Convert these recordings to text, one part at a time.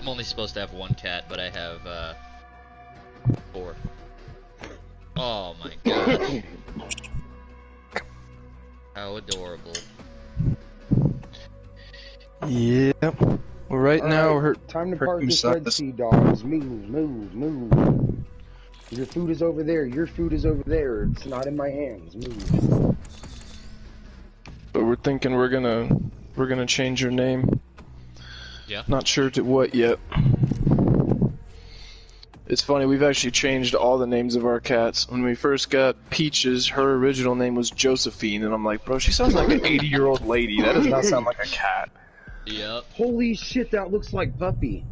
only supposed to have one cat, but I have 4. Oh my gosh. How adorable. Yeah. Well, right now we're time to park this Red Sea, dogs. Move, move, move. Your food is over there. Your food is over there. It's not in my hands. Move. But we're thinking we're gonna change your name. Yeah. Not sure to what yet. It's funny, we've actually changed all the names of our cats. When we first got Peaches, her original name was Josephine, and I'm like, bro, she sounds like an 80-year-old lady. That does not sound like a cat. Yep. Holy shit, that looks like Puppy.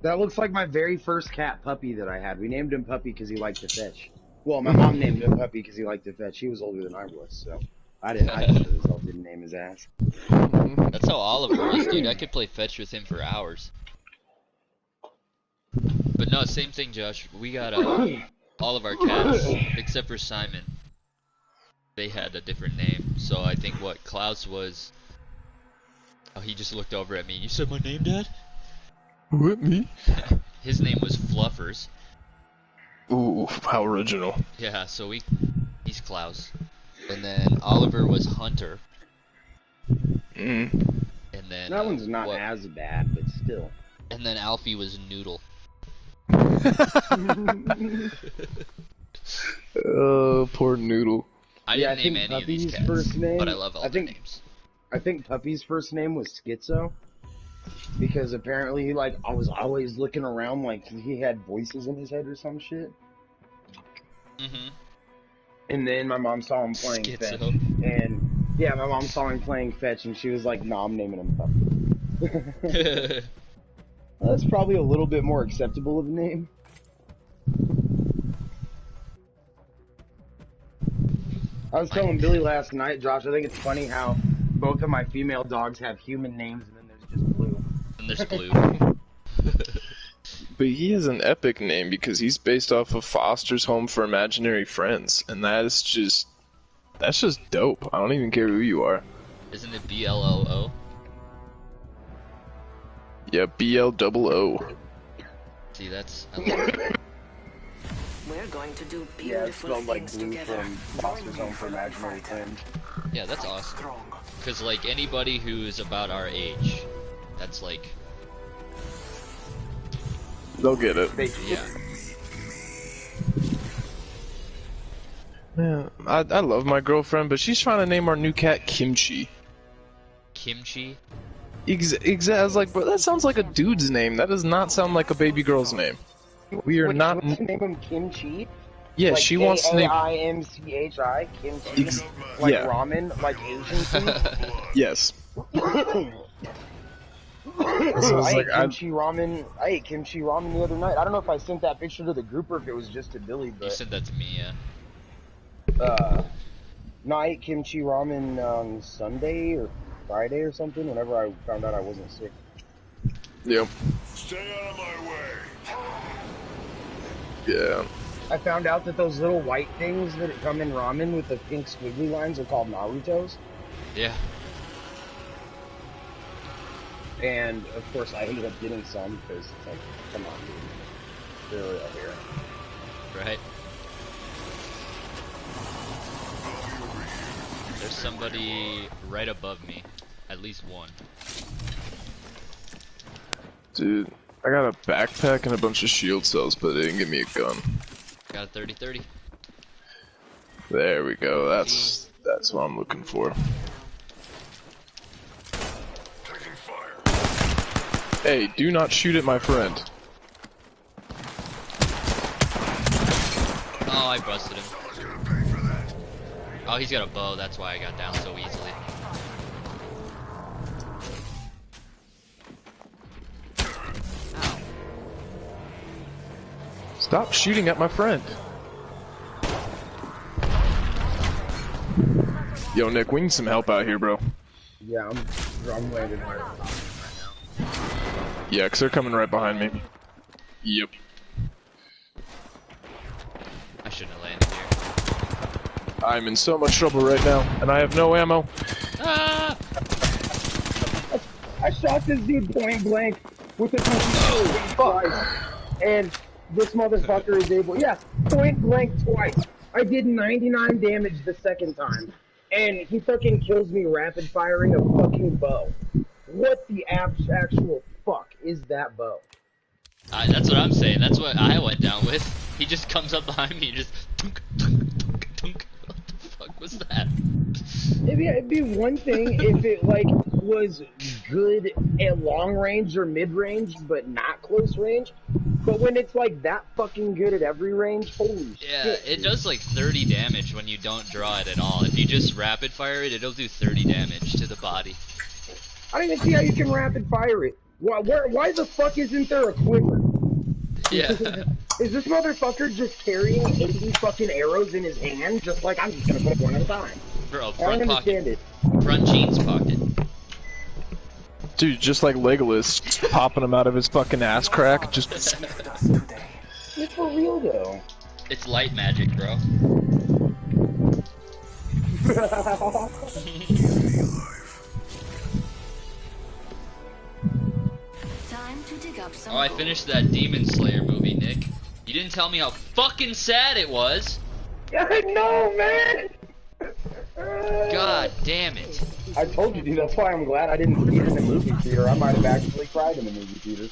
That looks like my very first cat, Puppy, that I had. We named him Puppy because he liked to fetch. Well, my mom named him Puppy because he liked to fetch. He was older than I was, so I didn't name his ass. That's how Oliver is, dude. I could play fetch with him for hours. But no, same thing, Josh. We got all of our cats, except for Simon. They had a different name. So I think what Klaus was... Oh, he just looked over at me. You said my name, Dad? What, me? His name was Fluffers. Ooh, how original. Yeah, so he's Klaus. And then Oliver was Hunter. Mm. And then... That one's not as bad, but still. And then Alfie was Noodle. Oh, poor Noodle. I didn't name any of these cats, first name, but I love all their names. I think Puppy's first name was Schizo, because apparently, like, I was always looking around like he had voices in his head or some shit. Mm-hmm. And then my mom saw him playing Fetch, and yeah, my mom saw him playing Fetch, and she was like, "No, I'm naming him Puppy." Well, that's probably a little bit more acceptable of a name. I was telling Billy last night, Josh, I think it's funny how both of my female dogs have human names and then there's just Blue. And there's Blue. But he has an epic name because he's based off of Foster's Home for Imaginary Friends, and that's just dope. I don't even care who you are. Isn't it BLOO? Yeah, BLOO. See, that's... I love it. We're going to do beautiful things together. From Foster's Home for Imaginary Friends. Yeah, that's awesome. Because, like, anybody who's about our age, that's like... They'll get it. Yeah. Yeah, I love my girlfriend, but she's trying to name our new cat Kimchi. Kimchi? I was like, bro, that sounds like a dude's name. That does not sound like a baby girl's name. We are not. What's to name him Kimchi? Yeah, like she wants to name. Kimchi, Kimchi, like yeah. ramen, like Asian food. Yes. I ate kimchi ramen the other night. I don't know if I sent that picture to the group or if it was just to Billy. But you sent that to me, yeah. No, I ate kimchi ramen on Sunday or Friday or something. Whenever I found out I wasn't sick. Yep. Stay out of my way. Yeah. I found out that those little white things that come in ramen with the pink squiggly lines are called Narutos. Yeah. And, of course, I ended up getting some, because it's like, come on, dude. They're real here. Right. There's somebody right above me. At least one. Dude, I got a backpack and a bunch of shield cells, but they didn't give me a gun. Got a 30-30. There we go. That's what I'm looking for. Hey, do not shoot at my friend. Oh, I busted him. Oh, he's got a bow, that's why I got down so easily. Ow. Stop shooting at my friend. Yo, Nick, we need some help out here, bro. Yeah, I'm landing right now. Yeah, 'cause they're coming right behind me. Yep. I shouldn't have landed here. I'm in so much trouble right now, and I have no ammo. Ah! I shot this dude point blank with a 22 twice, and this motherfucker is able, yeah, point blank twice. I did 99 damage the second time, and he fucking kills me rapid firing a fucking bow. What the actual fuck is that bow? That's what I'm saying. That's what I went down with. He just comes up behind me and just tunk, tunk, tunk, tunk. What the fuck was that? It'd be one thing if it, like, was good at long range or mid range, but not close range. But when it's, like, that fucking good at every range, holy shit. Yeah, it does, like, 30 damage when you don't draw it at all. If you just rapid fire it, it'll do 30 damage to the body. I don't even see how you can rapid fire it. Why the fuck isn't there a quiver? Yeah. Is this motherfucker just carrying 80 fucking arrows in his hand, just like, I'm just gonna put one at a time? Bro, I front don't pocket. understand it. Front jeans pocket. Dude, just like Legolas, just popping him out of his fucking ass crack. Just. It's for real though. It's light magic, bro. Time to dig up some Oh, I finished that Demon Slayer movie, Nick. You didn't tell me how fucking sad it was. I know, man! God damn it. I told you, dude, that's why I'm glad I didn't see it in the movie theater. I might have actually cried in the movie theater.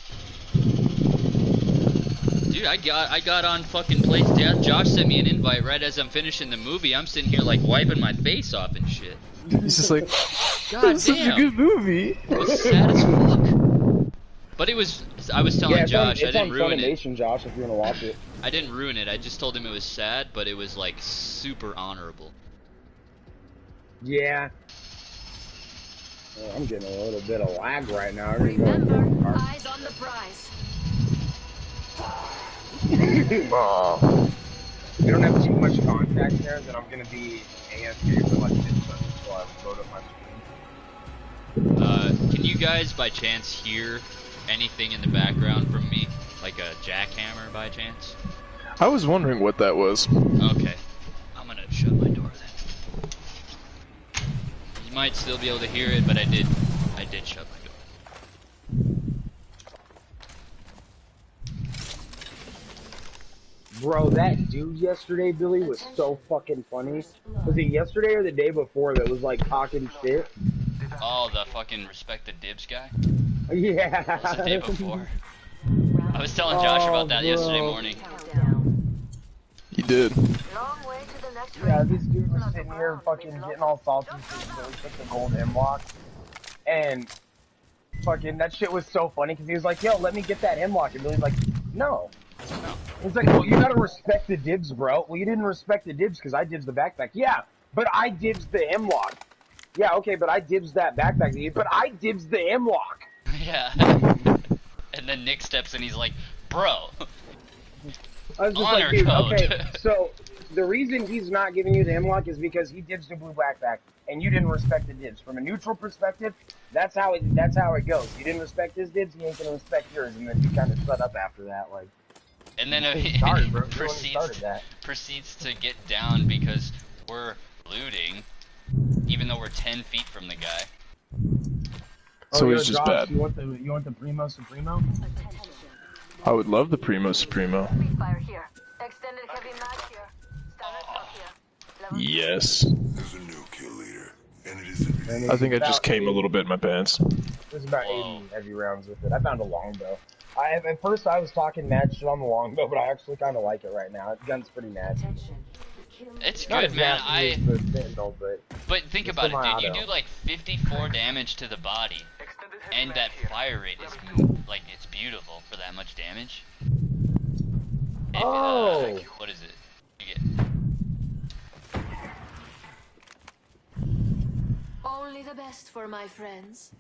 Dude, I got on fucking Place Death. Josh sent me an invite right as I'm finishing the movie. I'm sitting here like wiping my face off and shit. He's just like, God this is damn. a good movie. It was sad as fuck. But it was, I was telling Josh, I didn't ruin it. Funimation, Josh, if you want to watch it. I didn't ruin it. I just told him it was sad, but it was like super honorable. Yeah. I'm getting a little bit of lag right now. Remember, eyes on the prize. If you don't have too much contact there, then I'm gonna be AFK for like 10 seconds while I load up my screen. Can you guys by chance hear anything in the background from me? Like a jackhammer by chance? I was wondering what that was. Okay. I'm gonna shut my door then. You might still be able to hear it, but I did shut my door. Bro, that dude yesterday, Billy, was so fucking funny. Was it yesterday or the day before that was like talking shit? Oh, the fucking respect the dibs guy? Yeah. That was the day before. I was telling Josh about that yesterday morning. You did. Yeah, this dude was sitting here fucking getting all salty because Billy took the gold hemlock. And fucking, that shit was so funny because he was like, yo, let me get that hemlock. And Billy's like, no. He's like, well, you gotta respect the dibs, bro. Well, you didn't respect the dibs because I dibs the backpack. Yeah, but I dibs the hemlock. Yeah, okay, but I dibs that backpack. But I dibs the hemlock. Yeah. And then Nick steps in, he's like, bro. I was just Honor like, dude, code. okay, so the reason he's not giving you the hemlock is because he dibs the blue backpack, and you didn't respect the dibs. From a neutral perspective, that's how it goes. You didn't respect his dibs, he ain't gonna respect yours, and then you kind of shut up after that, like. And then Sorry, bro. proceeds to get down because we're looting, even though we're 10 feet from the guy. So he's just bad. You want the Primo Supremo? I would love the Primo Supremo. Fire here. Extended heavy mag here. Standard stock here. Level Yes. There's a new kill leader, and it isn't. I think I just came a little bit in my pants. There's about 80 heavy rounds with it. I found a longbow. At first I was talking mad shit on the longbow, but I actually kind of like it right now. The gun's pretty nasty. It's Not good, as man. nasty as the Sentinel, But think it's about it, still dude. You auto. do like 54 damage to the body, and that fire rate is like it's beautiful for that much damage. If, Oh. what is it? You get Only the best for my friends.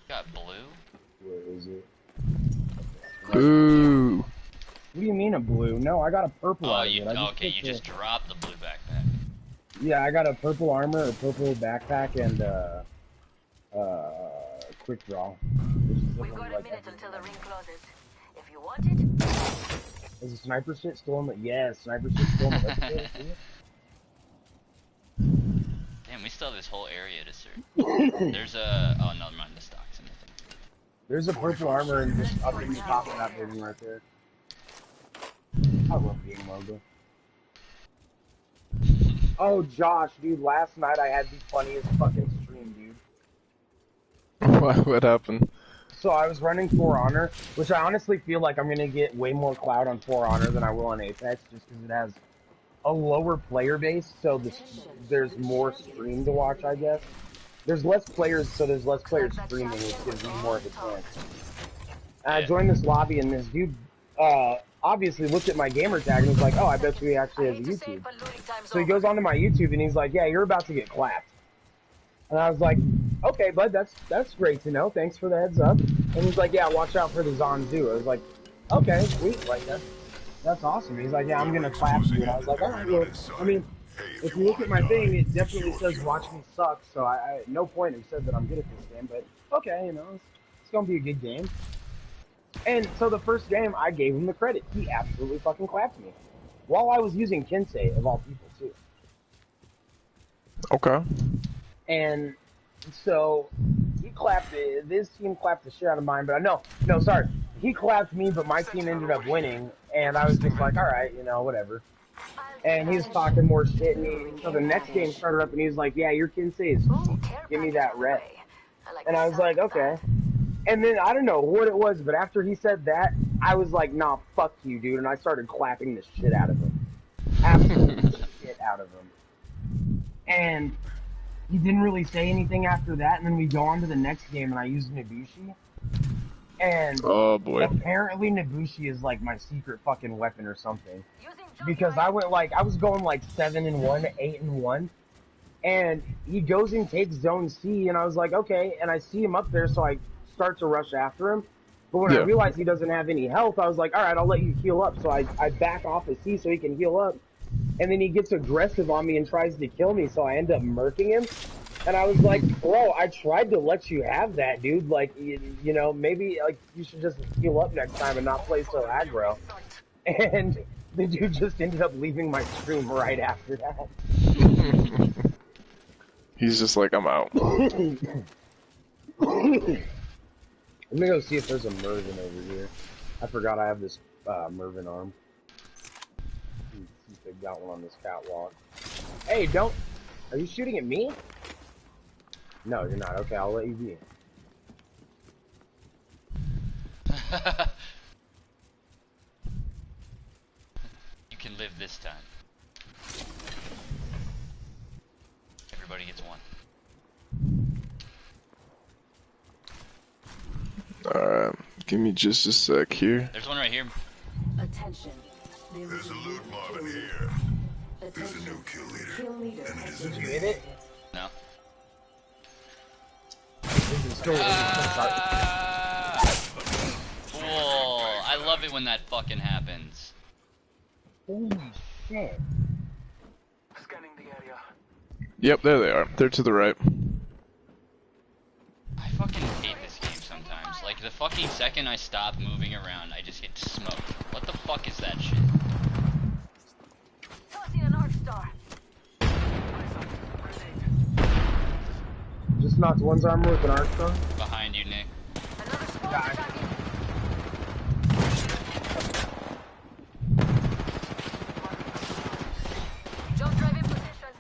got blue. Where is it? Ooh. What do you mean a blue? No, I got a purple Oh, out of you it. okay? You just dropped the blue backpack. Yeah, I got a purple armor, a purple backpack, and quick draw. Which is We've literally got a like minute everything. until the ring closes. If you want it, Is the sniper shit still in the? Yeah, sniper shit still in the. Damn, we still have this whole area to search. There's a. Oh no, never mind. This There's a purple armor and just up in the top of that building right there. I love being logo. Oh, Josh, dude, last night I had the funniest fucking stream, dude. What happened? So I was running For Honor, which I honestly feel like I'm gonna get way more clout on For Honor than I will on Apex, just because it has a lower player base, so there's more stream to watch, I guess. There's less players, so there's less players streaming, which gives me more of a chance. And I joined this lobby, and this dude obviously looked at my gamer tag and was like, oh, I bet you he actually has a YouTube. So he goes onto my YouTube, and he's like, yeah, you're about to get clapped. And I was like, okay, bud, that's great to know. Thanks for the heads up. And he's like, yeah, watch out for the Zanzu. I was like, okay, sweet, like that's awesome. He's like, yeah, I'm gonna clap you. And I was like, all right, well, I mean, if you look at my thing, it definitely says watch me suck. So I at no point have said that I'm good at this game, but okay, you know, it's gonna be a good game. And so the first game, I gave him the credit. He absolutely fucking clapped me. While I was using Kinsei, of all people, too. Okay. And so he clapped it. This team clapped the shit out of mine, but no, sorry. He clapped me, but my team ended up winning, and I was just like, all right, you know, whatever. And he was talking more shit, and so the next game started up, and he was like, yeah, your Kinsei is give me that red. And I was like, okay. And then I don't know what it was, but after he said that, I was like, nah, fuck you, dude, and I started clapping the shit out of him. Absolute shit out of him. And he didn't really say anything after that, and then we go on to the next game, and I used Nobushi. And oh boy, apparently Nobushi is like my secret fucking weapon or something. Because I was going like 7-1, 8-1, and he goes and takes zone C, and I was like, okay, and I see him up there, so I start to rush after him. But when I realized he doesn't have any health, I was like, all right, I'll let you heal up. So I back off of C so he can heal up. And then he gets aggressive on me and tries to kill me, so I end up murking him. And I was like, bro, I tried to let you have that, dude. Like, you know, maybe like you should just heal up next time and not play so aggro. And the dude just ended up leaving my stream right after that. He's just like, I'm out. Let me go see if there's a Mervin over here. I forgot I have this Mervin arm. See if they've got one on this catwalk. Hey, don't... Are you shooting at me? No, you're not. Okay, I'll let you be. You can live this time. Everybody gets one. Alright, give me just a sec here. There's one right here. Attention. There's a loot mob in here. There's a new kill leader. And it is a Did you hit it? No. Whoa, I love it when that fucking happens. Holy shit. Scanning the area. Yep, there they are. They're to the right. I fucking hate this game sometimes. Like, the fucking second I stop moving around, I just get smoked. What the fuck is that shit? Tossing an arc star. Just knocked one's armor with an arc star. Behind you, Nick. Another squad Got it. attacking. Jump drive in position.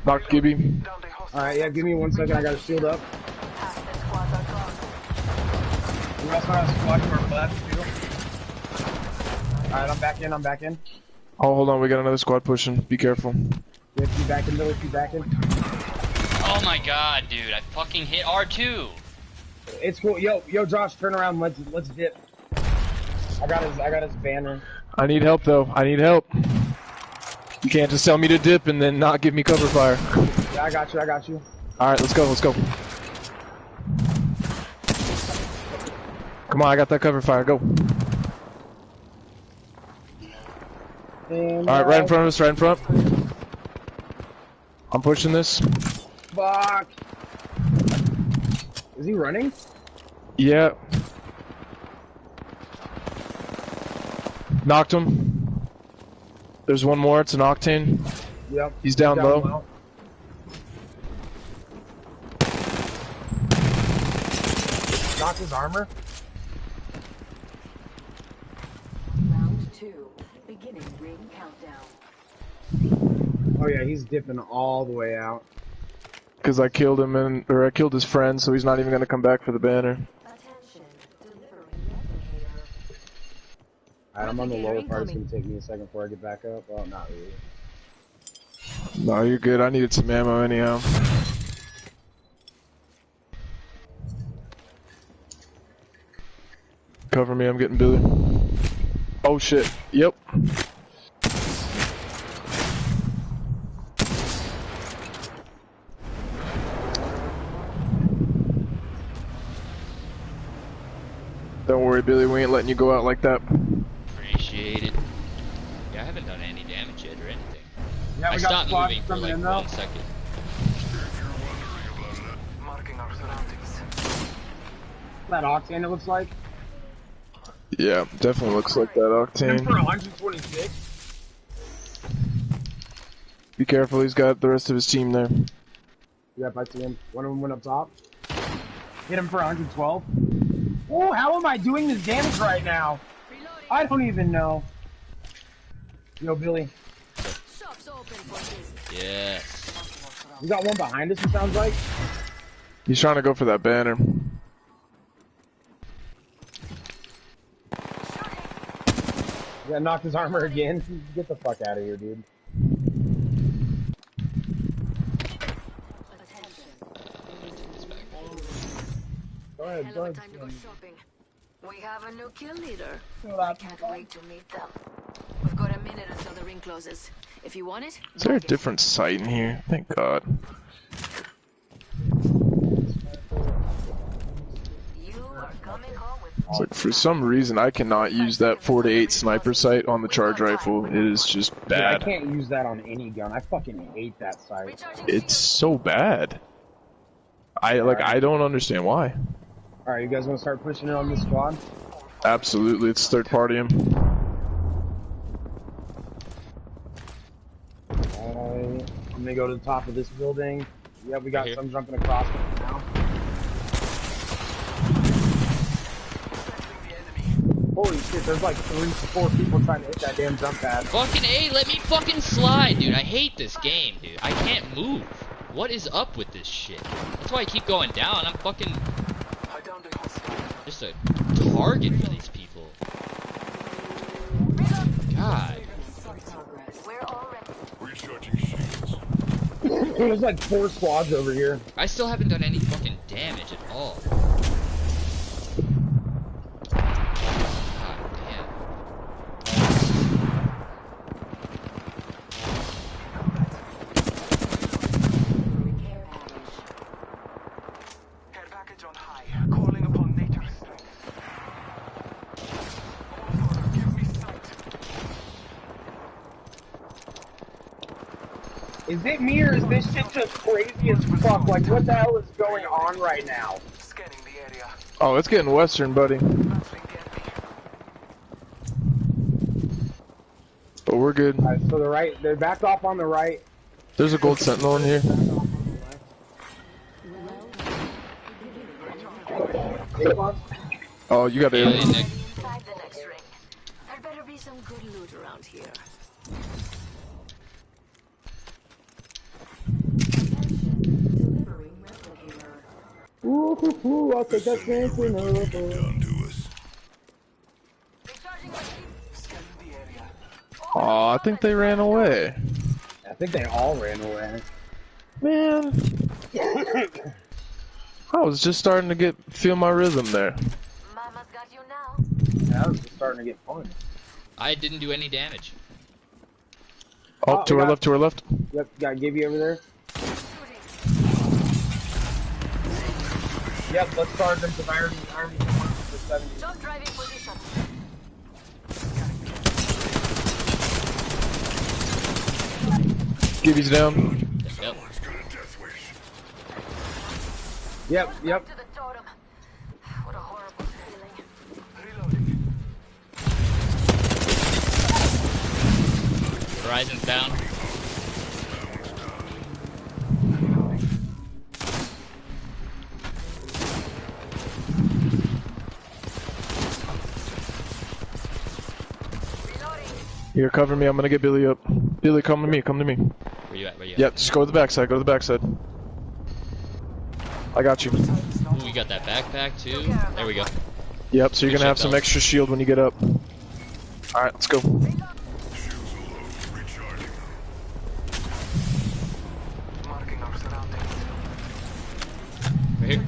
Knocked Gibby. Alright, yeah, give me 1 second. I gotta shield up. Half the squads are gone. We also have a squad to our left, too. Alright, I'm back in. Oh, hold on, we got another squad pushing. Be careful. Yeah, keep back in, Billy, keep back in. Oh my god, dude, I fucking hit R2! It's cool. Yo, Josh, turn around. Let's dip. I got his banner. I need help though. I need help. You can't just tell me to dip and then not give me cover fire. Yeah, I got you. Alright, let's go. Come on, I got that cover fire. Go. Alright, right in front of us, right in front. I'm pushing this. Fuck. Is he running? Yeah. Knocked him. There's one more, it's an Octane. Yep. He's down low. Knock his armor. Round 2. Beginning ring countdown. Oh yeah, he's dipping all the way out. Because I killed him or I killed his friend, so he's not even gonna come back for the banner. Attention. Delivering replicator. Alright, I'm on the lower part. It's gonna take me a second before I get back up. Well, not really. No, you're good. I needed some ammo anyhow. Cover me, I'm getting Billy. Oh shit. Yep. Don't worry, Billy, we ain't letting you go out like that. Appreciate it. Yeah, I haven't done any damage yet or anything. Yeah, I we got stopped spots moving for coming like in, though. 1 second. Marking our surroundings. That octane, it looks like. Yeah, definitely looks like that And for octane. 126. Be careful, he's got the rest of his team there. Yep, I see him. One of them went up top. Hit him for 112. Oh, how am I doing this damage right now? I don't even know. Yo, Billy. Shops open for business. Yes. You got one behind us, it sounds like. He's trying to go for that banner. Yeah, knocked his armor again. Get the fuck out of here, dude. Go ahead, Hell go of a ahead. time to go shopping. We have a new kill leader. Go I out. can't wait to meet them. We've got a minute until the ring closes. If you want it, Is there a mark it. different site in here? Thank God. You are coming home with It's like for some reason I cannot use that 4 to 8 sniper sight on the charge rifle. It is just Dude, I bad. can't use that on any gun. I fucking hate that sight. recharging It's shields. so bad. I don't understand why. Alright, you guys want to start pushing it on this squad? Absolutely, it's third party him. I'm gonna go to the top of this building. Yeah, we got Right here. some jumping across it now. Holy shit, there's like 3 to 4 people trying to hit that damn jump pad. Fucking A, let me fucking slide, dude. I hate this game, dude. I can't move. What is up with this shit? That's why I keep going down. I'm fucking just a target for these people. God. We're already. Recharging shields. There's like 4 squads over here. I still haven't done any fucking damage at all. God damn. Care package. Care package on high. Calling upon nature's strength. Oh, give me sight. Is it me or is this shit just crazy as fuck? Like, what the hell is going on right now? Scanning the area. Oh, it's getting western, buddy. Battling the enemy. But we're good. Alright, so they're backed off on the right. There's a gold sentinel in here. Oh, you got Yeah, it. Nick. Inside the next ring. There better be some good loot around here. Delivering replicator. Ooh, I'll take that chance in Done to us. Recharging my shield. Scanning the area. Oh, I think they ran away. I think they all ran away. Man. I was just starting to feel my rhythm there. Mama's got you now. Yeah, that was just starting to get fun. I didn't do any damage. Oh, Oh, to we our got- left, to our left. Yep, got Gibby over there. Yep, let's start them to Iron for 70. Jump driving position. Gibby's down. Yep. Someone's got a death wish. Yep. To the totem. What a horrible feeling. Reloading. Horizon's down. Here, cover me. I'm gonna get Billy up. Billy, come to me. Come to me. Where you at? Where you at? Yep, just go to the backside. Go to the backside. I got you. Ooh, we got that backpack too. There we go. Yep, so you're Good gonna have shit, some Bell. extra shield when you get up. Alright, let's go. Shields are low. Recharging. Marking our surroundings. Right here.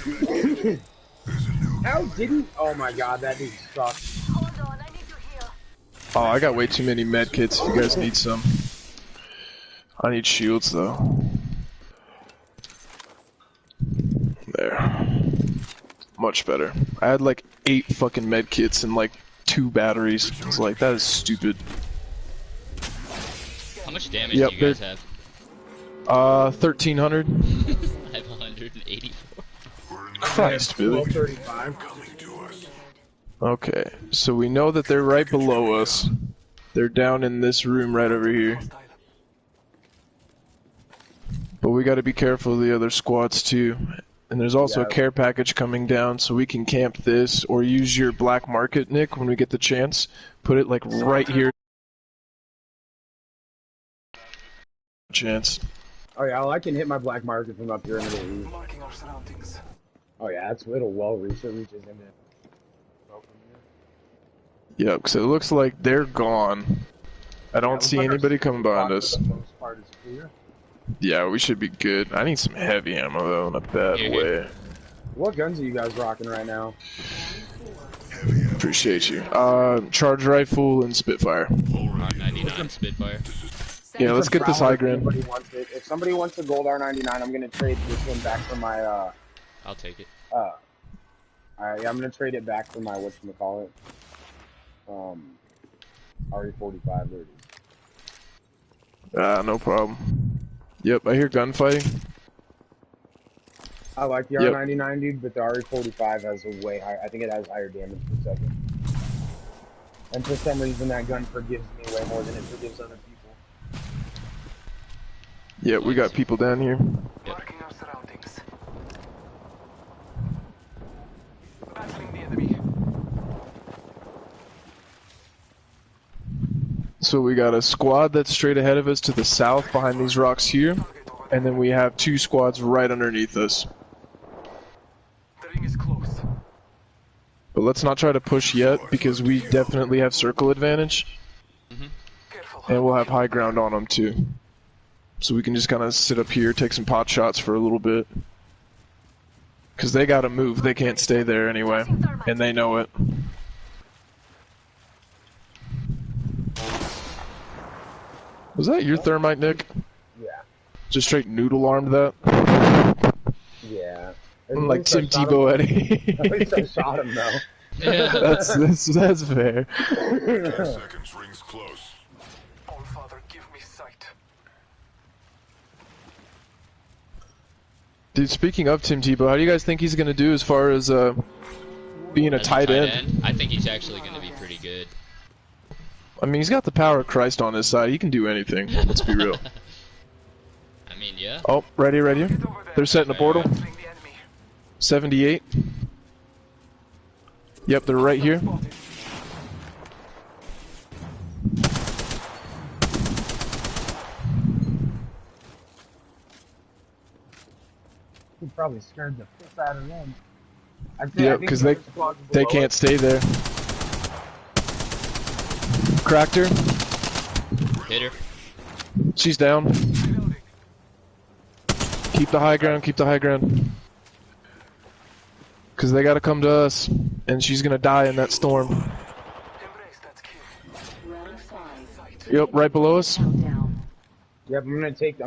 Using a med kit. There's a new How didn't? Oh my god, that dude sucks. Hold on, I need to heal. Oh, I got way too many med kits if you guys need some. I need shields though. There. Much better. I had like 8 fucking med kits and like 2 batteries. I was like, that is stupid. How much damage Yep, do you guys have? 1300. I have 184. Christ, Billy. 1235. coming to us. Okay, so we know that they're right below us. They're down in this room right over here. But we gotta be careful of the other squads too. And there's also a Yeah. care package coming down, so we can camp this or use your black market, Nick, when we get the chance. Put it like right here. Chance. Oh yeah, well, I can hit my black market from up here into the east. Marking our surroundings. Oh yeah, it'll well reach. It reaches into. Yep, because it looks like they're gone. I don't see anybody coming behind us. For the most part, is clear. Yeah, we should be good. I need some heavy ammo though, in a bad Here, way. here. What guns are you guys rocking right now? Appreciate you. Charge rifle and Spitfire. R99 Spitfire. Yeah, let's get this high If ground. somebody wants it. If somebody wants a gold R99, I'm gonna trade this one back for my I'll take it. Alright, yeah, I'm gonna trade it back for my whatchamacallit. RE45, there it is. No problem. Yep, I hear gunfighting. I like the Yep. R99, dude, but the RE45 has a way higher. I think it has higher damage per second. And for some reason, that gun forgives me way more than it forgives other people. Yep, we got people down here. Marking our surroundings. Battling the enemy. So we got a squad that's straight ahead of us to the south behind these rocks here. Target over there. And then we have 2 squads right underneath us. The ring is close. But let's not try to push yet because we definitely have circle advantage. Careful. And we'll have high ground on them too. So we can just kind of sit up here, take some pot shots for a little bit. Because they gotta move, they can't stay there anyway. And they know it. Was that your thermite, Nick? Yeah. Just straight noodle armed that? Yeah. Like At least Tim I shot him. Tebow At Eddie. least I shot him, though. Yeah. that's fair. 10 seconds rings close. All Father, give me sight. Dude, speaking of Tim Tebow, how do you guys think he's gonna do as far as being a As tight end? I think he's actually going to be pretty good. I mean, he's got the power of Christ on his side. He can do anything. Let's be real. I mean, yeah. Oh, ready. Get over there. They're setting a portal. Battling the enemy. 78. Yep, they're right here. Spotted. He probably scared the piss out of them. Yep, because they can't stay there. Cracked her. Hit her. She's down. Reloading. Keep the high ground, keep the high ground. Because they gotta come to us. And she's gonna die in that storm. Embrace that kill. Round 5. Yep, right below us. Countdown. Yep, I'm gonna take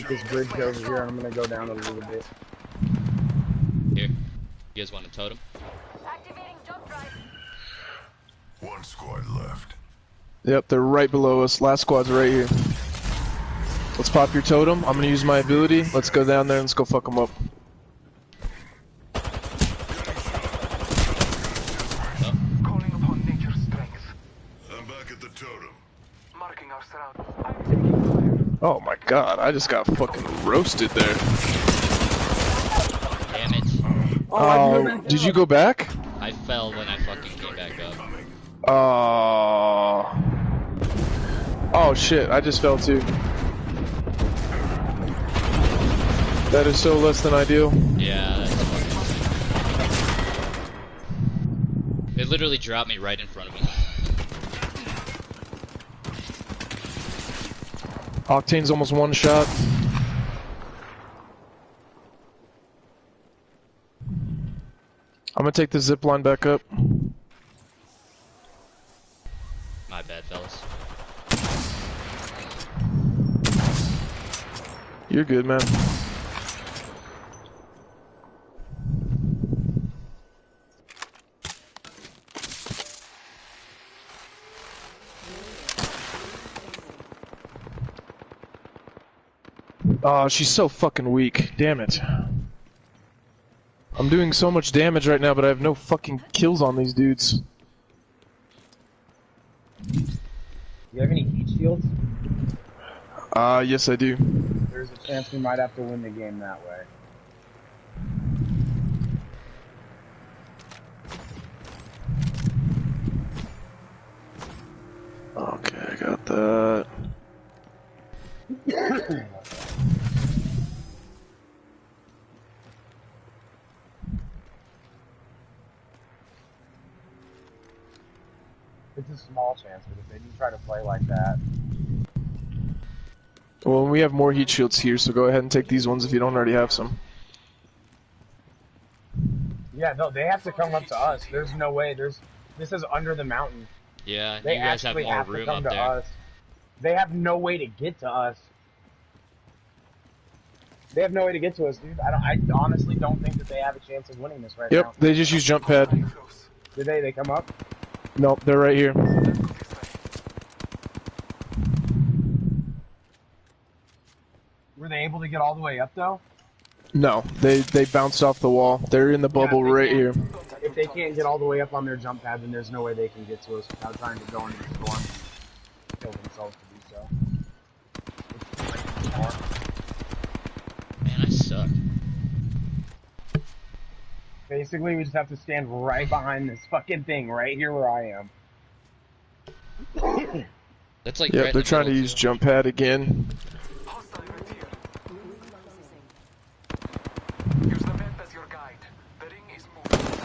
this bridge over here and I'm gonna go down a little bit. Here. You guys want a totem? Activating jump drive. One squad left. Yep, they're right below us. Last squad's right here. Let's pop your totem. I'm gonna use my ability. Let's go down there and let's go fuck them up. Calling upon nature's strength. I'm back at the totem. Marking our surroundings. I'm taking fire. Oh my god, I just got fucking roasted there. Damn it. Oh, did you go back? I fell when I fucking came back up. Oh shit, I just fell too. That is so less than ideal. Yeah, that's fucking... It literally dropped me right in front of him. Octane's almost one shot. I'm gonna take the zip line back up. My bad, fellas. You're good, man. Oh, she's so fucking weak. Damn it. I'm doing so much damage right now, but I have no fucking kills on these dudes. You have any heat shields? Yes I do. There's a chance we might have to win the game that way. Okay, I got that. It's a small chance, but if they do try to play like that... Well, we have more heat shields here, so go ahead and take these ones if you don't already have some. Yeah, no, they have to come up to us. There's no way. This is under the mountain. Yeah, They you guys have actually more have to room come up to there. us. They have no way to get to us. They have no way to get to us, dude. I honestly don't think that they have a chance of winning this right now. Yep, they just use jump pad. Did they? They come up? Nope, they're right here. Were they able to get all the way up, though? No, they bounced off the wall. They're in the bubble right here. If they can't get all the way up on their jump pad, then there's no way they can get to us without trying to go into the storm and kill themselves to do so. Man, I suck. Basically, we just have to stand right behind this fucking thing right here where I am. That's like Yep, right in they're the trying to middle, use too. jump pad again. Hostile right here. Use the map as your guide. The ring is moving.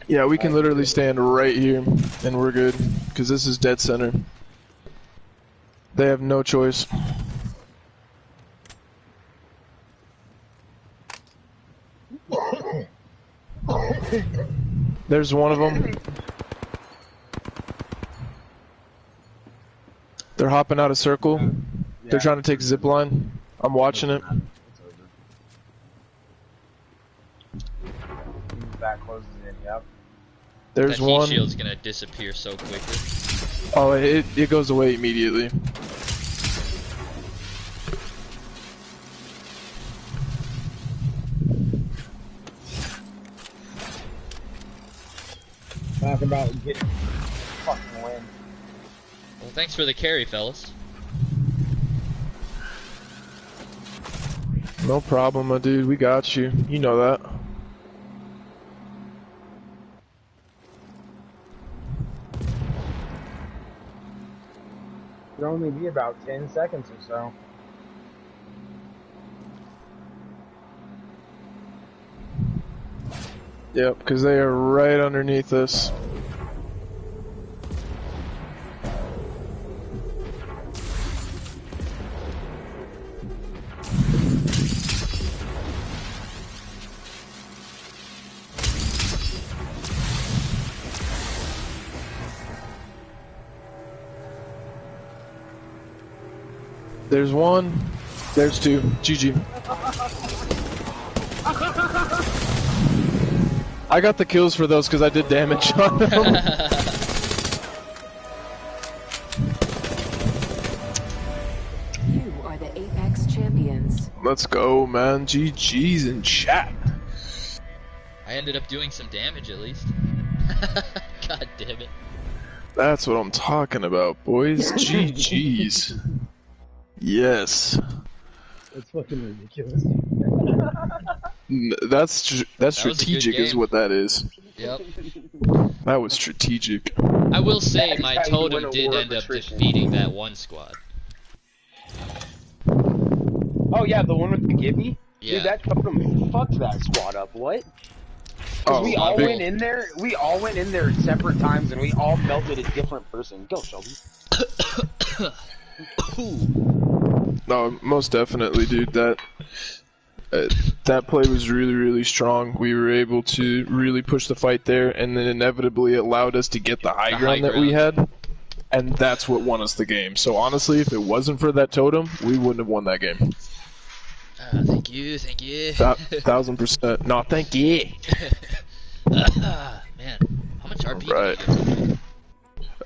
Yeah, we can literally stand right here, and we're good, because this is dead center. They have no choice. There's one of them. They're hopping out of circle. They're trying to take zip line. I'm watching it. It's over. That closes in, yep. There's That heat one. shield's gonna disappear so quickly. Oh, it goes away immediately. Talk about getting fucking win. Well, thanks for the carry, fellas. No problem, my dude. We got you. You know that. It'll only be about 10 seconds or so. Yep, because they are right underneath us. There's one. There's two. GG. I got the kills for those because I did damage on them. You are the Apex champions. Let's go, man. GG's in chat. I ended up doing some damage at least. God damn it. That's what I'm talking about, boys. GG's. Yes. It's fucking ridiculous. That's strategic is what that is. Yep. That was strategic. I will say That is my how you win totem a did war of end up attrition. defeating that one squad. Oh yeah, the one with the Gibby? Yeah. Dude, that totem fucked that squad up, what? Because Oh, we all big- went in there, at separate times, and we all melted a different person. Go, Shelby. No, most definitely, dude. That play was really, really strong. We were able to really push the fight there, and then inevitably it allowed us to get the high ground that we had, and that's what won us the game. So honestly, if it wasn't for that totem, we wouldn't have won that game. Thank you. 1000%. No, thank you. Man, how much RP Right. did you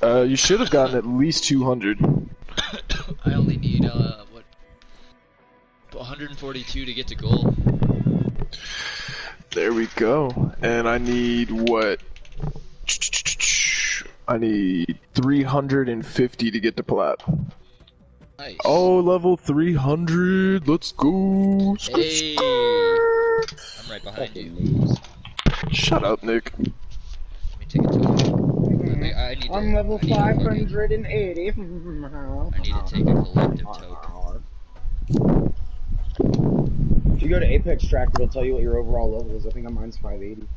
get? You should have gotten at least 200. I only need, 142 to get to gold. There we go. And I need what? I need 350 to get to plat. Nice. Oh, level 300. Let's go. Hey. I'm right behind you. Shut up, Nick. Let me take a token. I need to, I'm level I need to 580. I need to take a collective token. If you go to Apex Tracker, it'll tell you what your overall level is. I think mine's 580.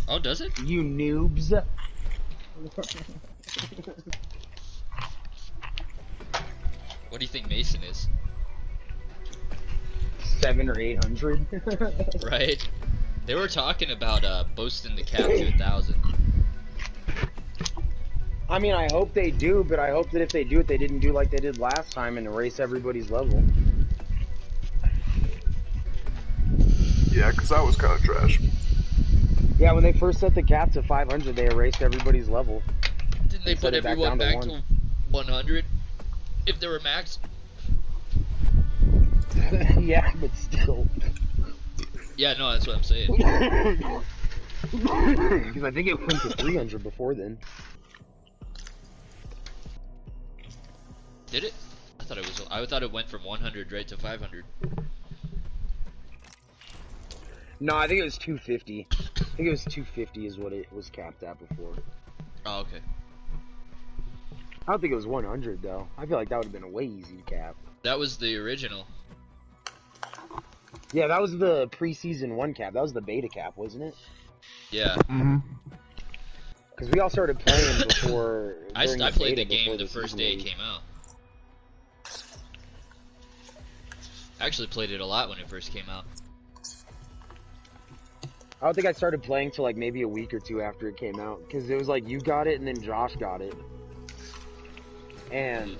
Oh, does it? You noobs. What do you think Mason is? 700 or 800. Right? They were talking about boosting the cap to 1,000. I mean, I hope they do, but I hope that if they do it, they didn't do like they did last time and erase everybody's level. Yeah, because that was kind of trash. Yeah, when they first set the cap to 500, they erased everybody's level. Didn't they put everyone back to 100 if they were max? Yeah, but still. Yeah, no, that's what I'm saying. Because I think it went to 300 before then. Did it? I thought it went from 100 right to 500. No, I think it was 250. I think it was 250 is what it was capped at before. Oh, okay. I don't think it was 100 though. I feel like that would have been a way easy cap. That was the original. Yeah, that was the preseason 1 cap. That was the beta cap, wasn't it? Yeah. Because we all started playing before. I played the game the first day it came out. I actually played it a lot when it first came out. I don't think I started playing till like maybe a week or two after it came out. Because it was like you got it and then Josh got it. And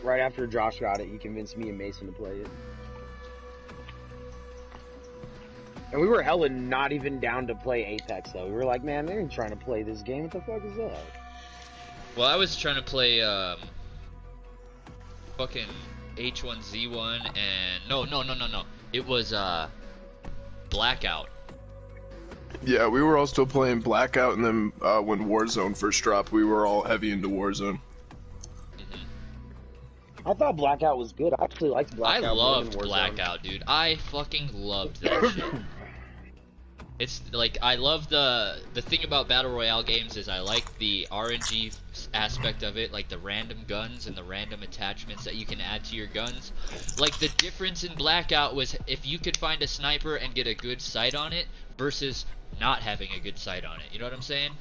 right after Josh got it, you convinced me and Mason to play it. And we were hella not even down to play Apex though. We were like, man, they ain't trying to play this game. What the fuck is that? Well, I was trying to play fucking H1Z1 and no. It was Blackout. Yeah, we were all still playing Blackout, and then when Warzone first dropped, we were all heavy into Warzone. I thought Blackout was good. I actually liked Blackout. I loved Blackout, dude. I fucking loved that shit. It's like I love the thing about battle royale games is I like the RNG aspect of it, like the random guns and the random attachments that you can add to your guns. Like the difference in Blackout was if you could find a sniper and get a good sight on it versus not having a good sight on it. You know what I'm saying?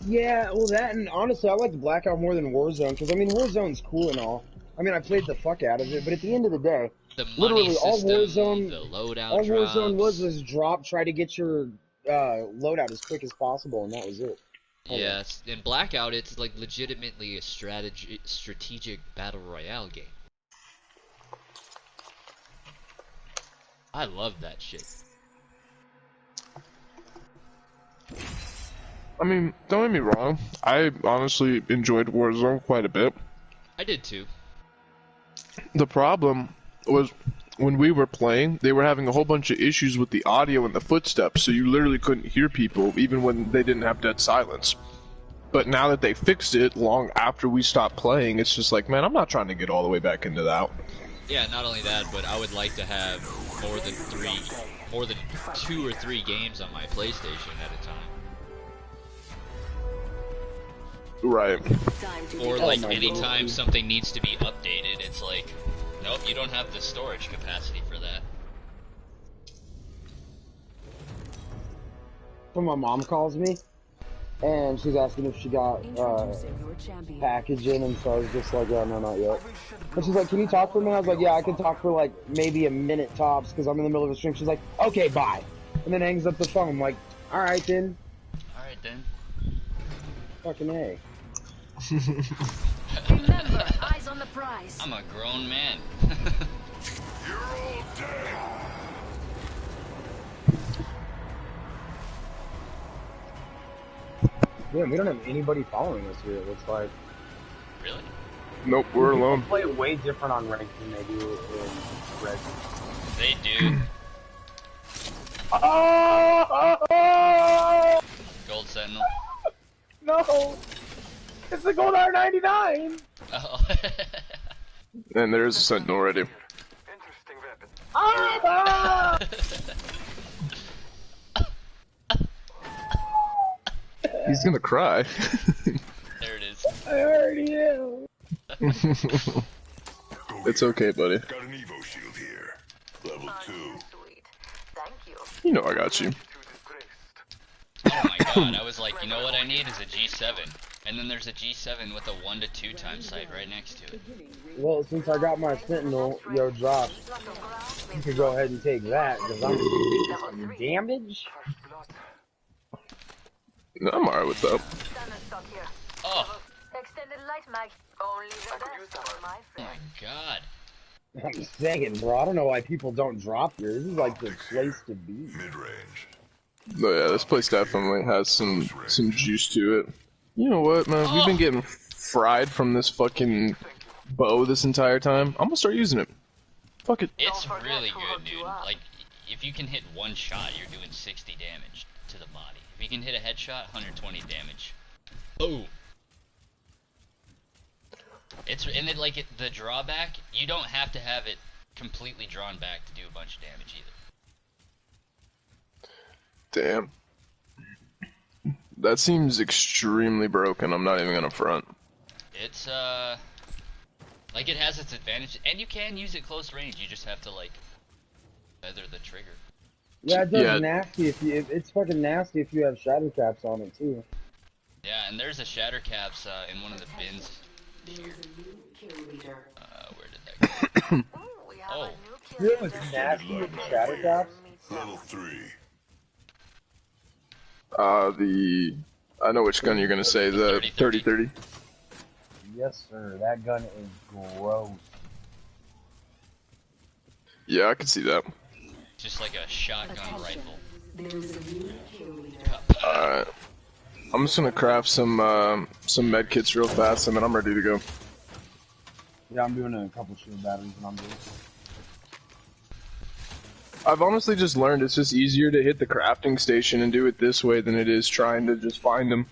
Yeah, well that, and honestly, I liked Blackout more than Warzone, because I mean, Warzone's cool and all. I mean, I played the fuck out of it, but at the end of the day, the money literally system, all Warzone, the loadout all drops. Warzone was drop, try to get your loadout as quick as possible, and that was it. Yes, in Blackout, it's like legitimately a strategic battle royale game. I love that shit. I mean, don't get me wrong. I honestly enjoyed Warzone quite a bit. I did too. The problem was when we were playing, they were having a whole bunch of issues with the audio and the footsteps, so you literally couldn't hear people even when they didn't have dead silence. But now that they fixed it, long after we stopped playing, it's just like, man, I'm not trying to get all the way back into that. Yeah, not only that, but I would like to have more than 2 or 3 games on my PlayStation at a time. Right. Or like anytime something needs to be updated, it's like, nope, you don't have the storage capacity for that. When my mom calls me, and she's asking if she got packaging, and so I was just like, yeah, no, not yet. And she's like, can you talk for a minute? I was like, yeah, I can talk for like maybe a minute tops, because I'm in the middle of a stream. She's like, okay, bye. And then hangs up the phone. I'm like, alright then. Alright then. Fucking A. Remember, eyes on the prize. I'm a grown man. You're all dead. Yeah, we don't have anybody following us here, it looks like. Really? Nope, we're alone. They play it way different on ranked than they do in red. They do. Oh! Gold Sentinel. No! It's the Gold R99! Oh. And there's a Sentinel already. Interesting weapon. Ah! He's gonna cry. There it is. I already am. It's okay, buddy. Got an Evo shield here. Level 2. Sweet. Thank you. You know I got you. Oh my god, I was like, you know what I need is a G7. And then there's a G7 with a 1 to 2 times sight right next to it. Well, since I got my Sentinel, yo, Josh, you can go ahead and take that, because I'm gonna get some damage. No, I'm alright with that. Standard stock here. Oh, Extended light mag. Only the best for my oh friend. my god. I'm saying, bro, I don't know why people don't drop here. This is like the place to be. Mid-range. But yeah, this place definitely has some juice to it. You know what, man? We've been getting fried from this fucking bow this entire time. I'm gonna start using it. Fuck it. It's really good, dude. Like, if you can hit one shot, you're doing 60 damage to the body. If you can hit a headshot, 120 damage. Boom. And it, like, the drawback, you don't have to have it completely drawn back to do a bunch of damage either. Damn. That seems extremely broken, I'm not even gonna front. It's, like, it has its advantage, and you can use it close range, you just have to, like, feather the trigger. Yeah, it does Yeah. nasty if you. It's fucking nasty if you have shadow caps on it too. Yeah, and there's a shatter caps, in one of the bins here. Where did that go? Ooh, we have Oh. a new You kill know what's leader. nasty with the shadow caps? Level 3. I know which gun you're gonna say, the 30-30. Yes, sir. That gun is gross. Yeah, I can see that. Just like a shotgun rifle. Alright. I'm just gonna craft some med kits real fast and then I'm ready to go. Yeah, I'm doing a couple shield batteries and I'm doing. I've honestly just learned it's just easier to hit the crafting station and do it this way than it is trying to just find them.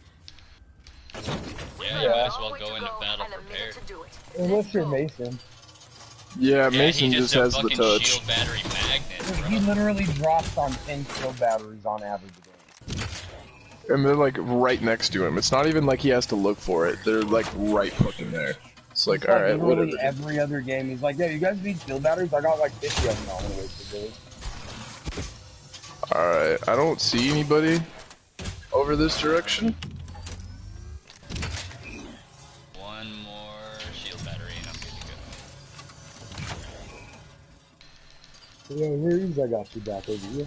Yeah, you might as well go into battle prepared. Unless you're Mason. Yeah, Yeah, Mason he just a has the fucking touch. shield battery magnet, He bro. literally drops on 10 shield batteries on average a day. And they're like right next to him. It's not even like he has to look for it. They're like right fucking there. It's like, alright, literally whatever. every other game, he's like, yeah, you guys need shield batteries? I got like 50 of them. No, I'm gonna wait for those. Alright, I don't see anybody over this direction. One more shield battery and I'm good to go. Yeah, here he is. I got you back over here.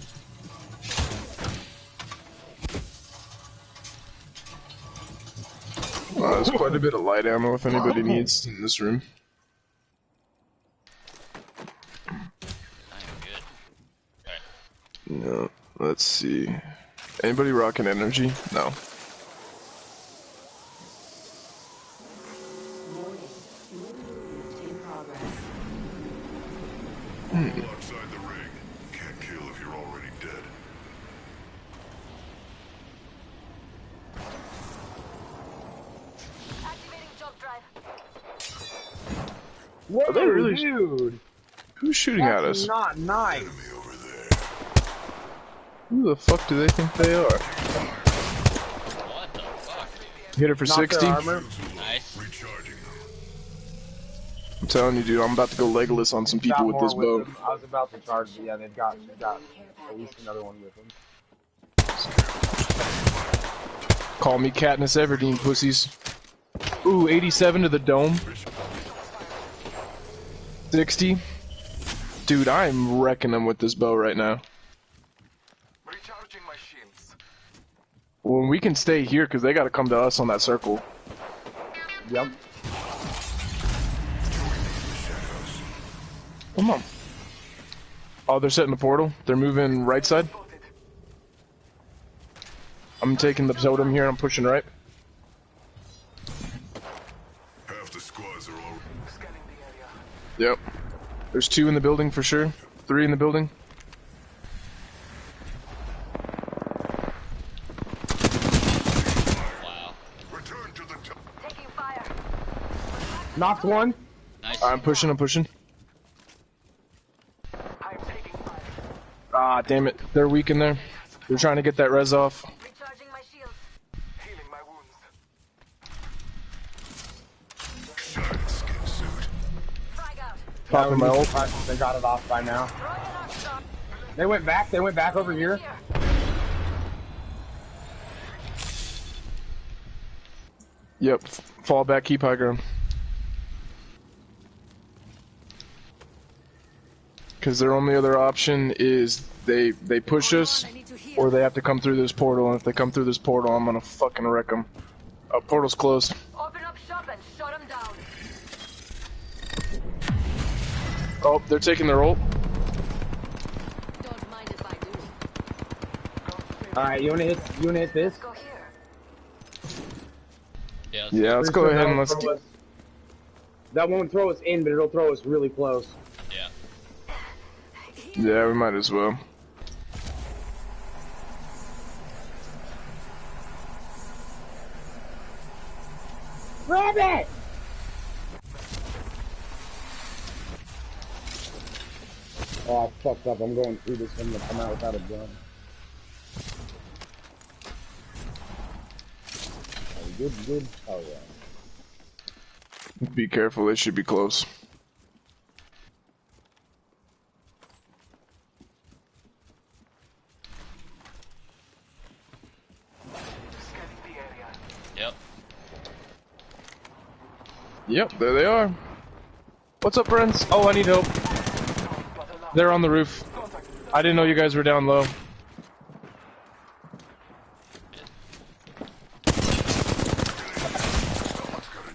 There's quite a bit of light ammo if anybody needs in this room. I am good. Alright. No, let's see. Anybody rocking energy? No. Outside the ring. Can't kill if you're already dead. Activating jump drive. Whoa, Are they really- dude! Who's shooting at That's us? not nice. Enemy over Who the fuck do they think they are? What the fuck, dude? Hit it for Knock 60. their armor. Nice. I'm telling you, dude, I'm about to go Legolas on some people Got with more this bow. them. I was about to charge, but yeah, she's got at least another one with them. Call me Katniss Everdeen, pussies. Ooh, 87 to the dome. 60. Dude, I'm wrecking them with this bow right now. Recharging my shields. Well, we can stay here because they got to come to us on that circle. Yep. Come on. Oh, they're setting the portal. They're moving right side. I'm taking the totem here. I'm pushing right. Half the squads are all. Scanning the area. Yep. There's 2 in the building for sure. 3 in the building. Wow. Return to the top. Taking fire. Knocked one. Nice. I'm pushing. I'm pushing. I'm taking fire. Ah, damn it. They're weak in there. They're trying to get that res off. Recharging my shields. Healing my wounds. Shine skin suit. Frag out. Popping my ult. They got it off by now. Throwing an arc shot. They went back over here. Here. Yep. Fall back, keep high ground. Because their only other option is they push us, or they have to come through this portal. And if they come through this portal, I'm gonna fucking wreck them. Oh, portal's closed. Open up shop and shut them down. Oh, they're taking their ult. Don't mind if I do. All right, you wanna hit this? Go here. Yeah. Yeah, let's go ahead and let's get. That won't throw us in, but it'll throw us really close. Yeah. Yeah, we might as well. Grab it! Oh, I fucked up. I'm going through this one to come out without a gun. Oh, good. Oh, yeah. Be careful, they should be close. Scanning the area. Yep. Yep, there they are. What's up, friends? Oh, I need help. They're on the roof. I didn't know you guys were down low.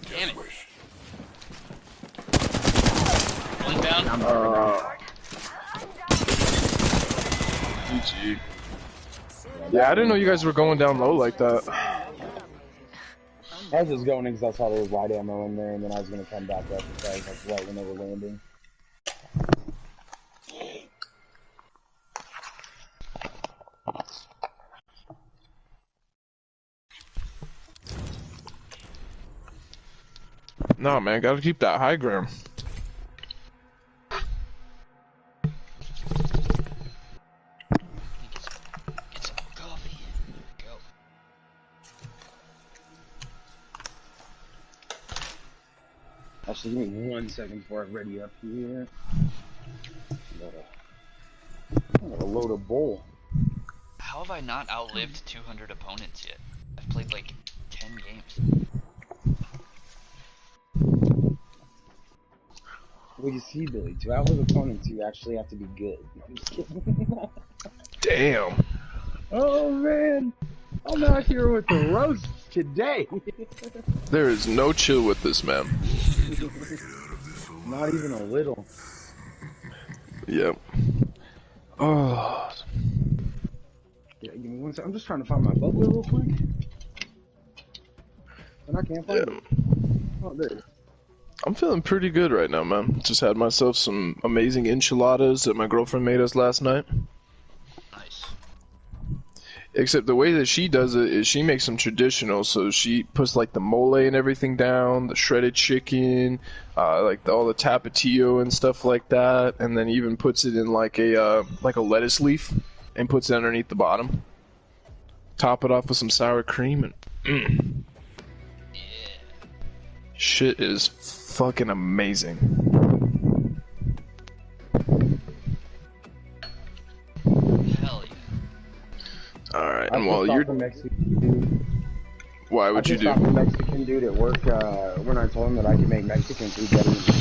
Damn it. One down. GG. Yeah, I didn't know you guys were going down low like that. I was just going in because I saw there was light ammo in there, and then I was going to come back up because that's right when they were landing. No, man, gotta keep that high ground. Get some coffee. Go. Actually, give me 1 second before I ready up here. Gotta load a bowl. How have I not outlived 200 opponents yet? I've played like 10 games. Well, you see, Billy, to outlive opponents, you actually have to be good. I'm just kidding. Damn. Oh, man. I'm out here with the roast today. There is no chill with this, man. Not even a little. Yep. Oh. Yeah, give me 1 second. I'm just trying to find my bubbler real quick. And I can't find Yeah. it. Oh, there it is. I'm feeling pretty good right now, man. Just had myself some amazing enchiladas that my girlfriend made us last night. Nice. Except the way that she does it is she makes them traditional, so she puts like the mole and everything down, the shredded chicken, all the tapatio and stuff like that, and then even puts it in like a lettuce leaf and puts it underneath the bottom. Top it off with some sour cream and shit is fucking amazing. Hell yeah. Alright, and while you're... Why would you do? I just talked to a Mexican dude at work when I told him that I could make Mexican food better than he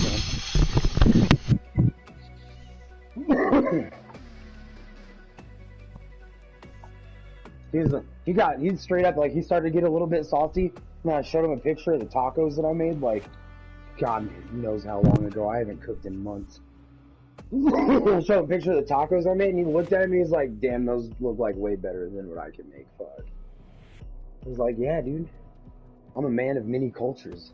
can. He's straight up, like, he started to get a little bit salty, and I showed him a picture of the tacos that I made, like, God knows how long ago. I haven't cooked in months. I showed him a picture of the tacos I made, and he looked at me, he's like, damn, those look like way better than what I can make, fuck. I was like, yeah, dude. I'm a man of many cultures.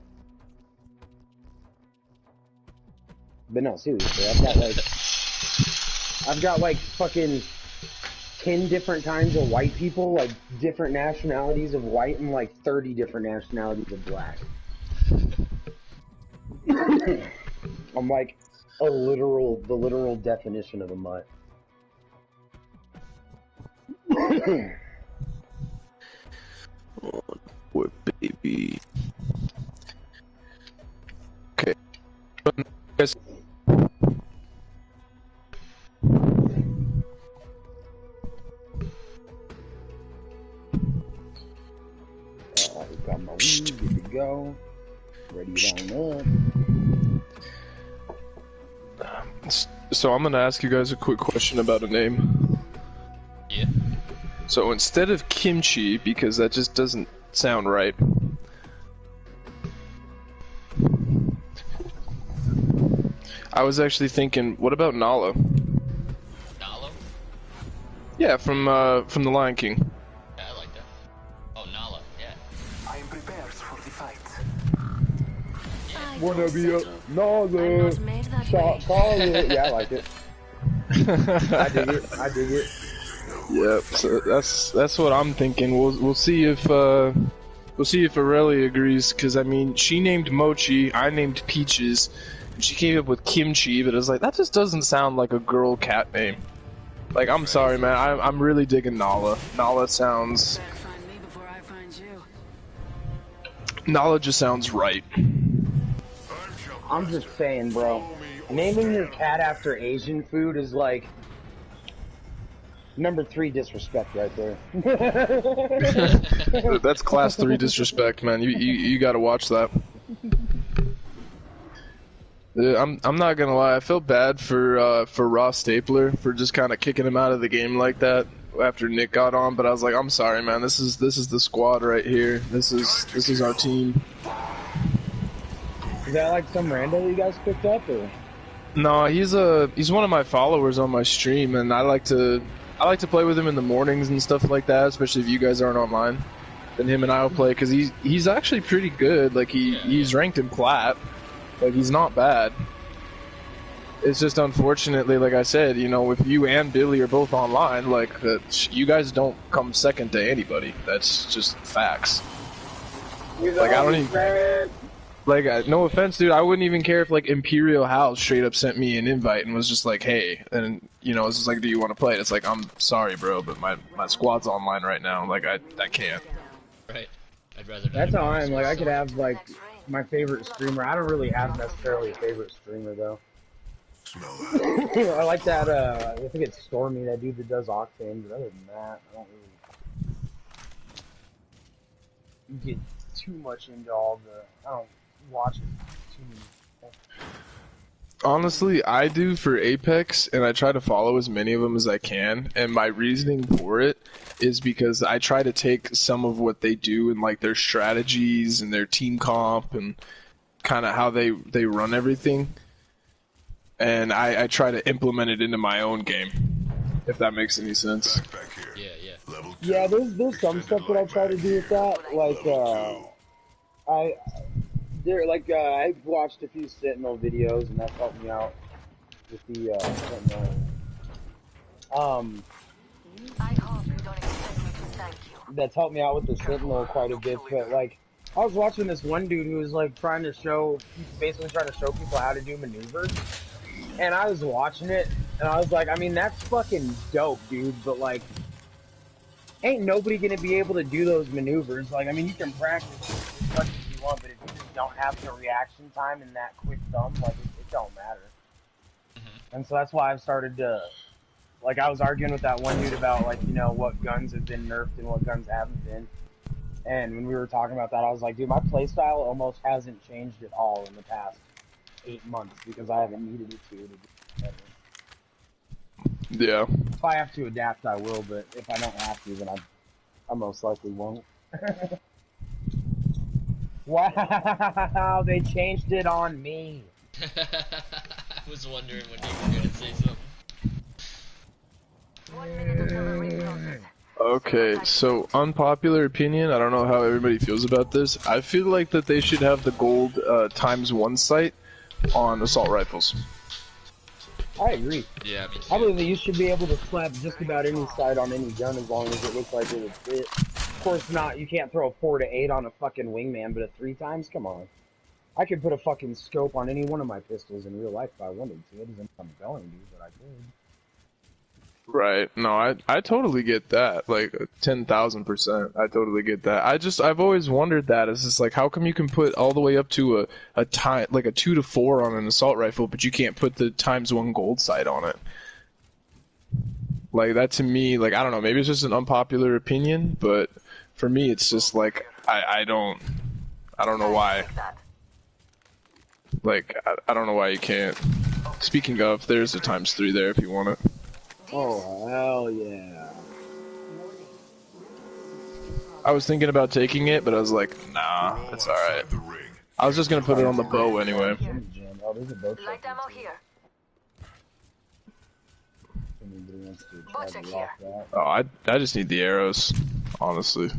But no, seriously, I've got like fucking 10 different kinds of white people, like different nationalities of white, and like 30 different nationalities of black. I'm like the literal definition of a mutt. Oh, poor baby. Okay. Guys. Got my weed, good to go. Ready on up. So I'm gonna ask you guys a quick question about a name. Yeah. So instead of kimchi, because that just doesn't sound right, I was actually thinking, what about Nala? Nala? Yeah, from the Lion King. Yeah, I like that. Oh, Nala, yeah. I am prepared for the fight. Wanna be a Nala? Shot caller. Yeah, I like it. I dig it. Yep. So that's what I'm thinking. We'll see if Aurelia agrees, because I mean, she named Mochi, I named Peaches, and she came up with Kimchi, but it was like, that just doesn't sound like a girl cat name. Like, I'm sorry, man. I'm really digging Nala. Nala sounds. Nala just sounds right. I'm just saying, bro. Naming your cat after Asian food is like number 3 disrespect right there. That's class 3 disrespect, man. You gotta watch that. I'm not gonna lie. I felt bad for Ross Stapler for just kind of kicking him out of the game like that after Nick got on. But I was like, I'm sorry, man. This is the squad right here. This is our team. Is that like some rando you guys picked up, or? No, he's one of my followers on my stream, and I like to play with him in the mornings and stuff like that, especially if you guys aren't online. Then him and I will play, because he's actually pretty good. Like he's ranked in plat. Like, he's not bad. It's just unfortunately, like I said, you know, if you and Billy are both online, like, you guys don't come second to anybody. That's just facts. Like, I don't even... Like, no offense, dude, I wouldn't even care if, like, Imperial House straight up sent me an invite and was just like, hey, and, you know, it's just like, do you want to play? It's like, I'm sorry, bro, but my squad's online right now. Like, I can't. Right. I'd rather not. That's how I am. Like, I could have, like, my favorite streamer. I don't really have necessarily a favorite streamer, though. Smell that. I like that, I think it's Stormy, that dude that does Octane, but other than that, I don't really get too much into all the... I don't watch it too many. Honestly, I do for Apex, and I try to follow as many of them as I can, and my reasoning for it is because I try to take some of what they do and like their strategies and their team comp and kind of how they run everything, and I try to implement it into my own game, if that makes any sense. Back here. Yeah. Level 2. Yeah, there's some stuff that I try to do with that, like, I've watched a few Sentinel videos, and that's helped me out with the, Sentinel. I hope you don't expect me to thank you. That's helped me out with the Sentinel quite a bit, but, like, I was watching this one dude who was, like, basically trying to show people how to do maneuvers, and I was watching it, And I was like, I mean, that's fucking dope, dude, but like, ain't nobody gonna be able to do those maneuvers. Like, I mean, you can practice as much as you want, but if you just don't have the reaction time and that quick thumb, like, it don't matter. And so that's why I've started to, like, I was arguing with that one dude about, like, you know, what guns have been nerfed and what guns haven't been. And when we were talking about that, I was like, dude, my playstyle almost hasn't changed at all in the past 8 months because I haven't needed it to do better. Yeah. If I have to adapt, I will, but if I don't have to, then I most likely won't. Wow, they changed it on me. I was wondering when you were gonna say something. 1 minute until the ring closes. Okay, so unpopular opinion, I don't know how everybody feels about this. I feel like that they should have the gold ×1 sight on assault rifles. I agree. Yeah, me too. I believe that you should be able to slap just about any sight on any gun as long as it looks like it would fit. Of course not, you can't throw a 4 to 8 on a fucking wingman, but a 3 times? Come on. I could put a fucking scope on any one of my pistols in real life if I wanted to. It doesn't I'm going to, but I could. Right. No, I totally get that. Like 10,000%. I totally get that. I've always wondered that. It's just like, how come you can put all the way up to a time, like a 2 to 4 on an assault rifle, but you can't put the ×1 gold sight on it? Like that to me, like, I don't know, maybe it's just an unpopular opinion, but for me, it's just like, I don't know why. Like, I don't know why you can't. Speaking of, there's a ×3 there if you want it. Oh, hell yeah. I was thinking about taking it, but I was like, nah, it's alright. I was just gonna put it on the bow anyway. Oh, there's a bow Light ammo here. Anybody wants to Bow try to check lock here. that? Oh, I just need the arrows, honestly.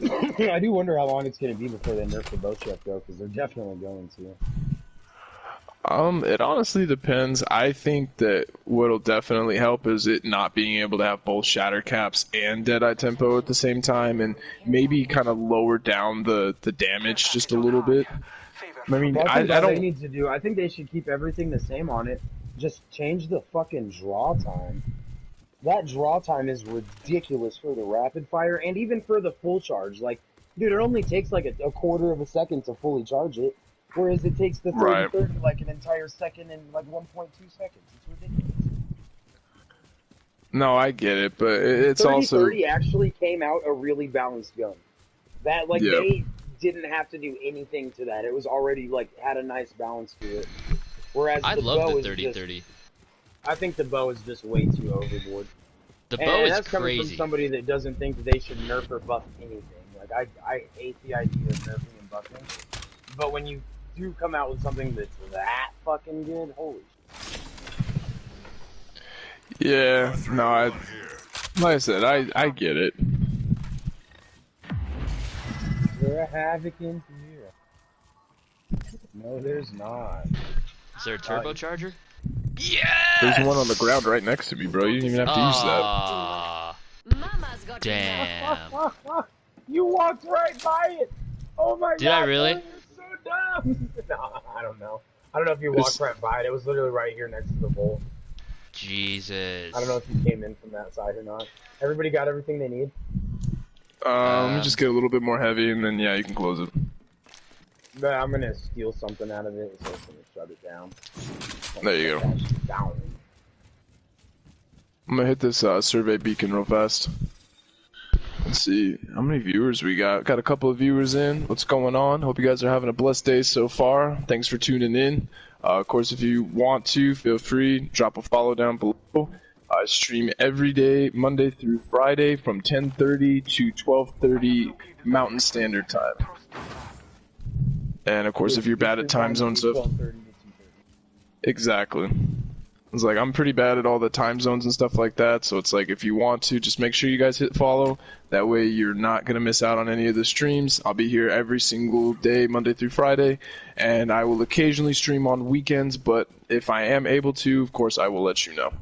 I do wonder how long it's going to be before they nerf the bow check, though, because they're definitely going to. It honestly depends. I think that what'll definitely help is it not being able to have both shatter caps and deadeye tempo at the same time, and maybe kind of lower down the damage just a little bit. I mean, Well, I they don't. need to do. I think they should keep everything the same on it. Just change the fucking draw time. That draw time is ridiculous for the rapid fire and even for the full charge. Like, dude, it only takes like a quarter of a second to fully charge it, whereas it takes the 30 like an entire second and like 1.2 seconds. It's ridiculous. No, I get it, but it's 30, also 30 actually came out a really balanced gun. That like they didn't have to do anything to that. It was already like had a nice balance to it. Whereas I the love bow the 30-30. I think the bow is just way too overboard. The bow and is that's coming crazy. from somebody that doesn't think that they should nerf or buff anything. Like I hate the idea of nerfing and buffing. But when you do come out with something that's that fucking good, holy shit. yeah. No, like I said, I get it. Is there a havoc in here? No, there's not. Is there a turbocharger? Yes! There's one on the ground right next to me, bro. You didn't even have to use that. Mama's got Damn. You walked right by it. Oh my god. Did I really? You're so dumb. No, I don't know. I don't know if you walked right by it. It was literally right here next to the bowl. Jesus. I don't know if you came in from that side or not. Everybody got everything they need? Let me just get a little bit more heavy, and then yeah, you can close it. But I'm gonna steal something out of it, so it's gonna shut it down. There you go. Down. I'm gonna hit this survey beacon real fast. Let's see how many viewers we got. Got a couple of viewers in. What's going on? Hope you guys are having a blessed day so far. Thanks for tuning in. Of course, if you want to, feel free, drop a follow down below. I stream every day, Monday through Friday, from 10:30 to 12:30 Mountain Standard Time. And of course, if you're bad at time zone stuff, exactly. It's like I'm pretty bad at all the time zones and stuff like that. So it's like if you want to, just make sure you guys hit follow. That way you're not gonna miss out on any of the streams. I'll be here every single day, Monday through Friday, and I will occasionally stream on weekends. But if I am able to, of course, I will let you know.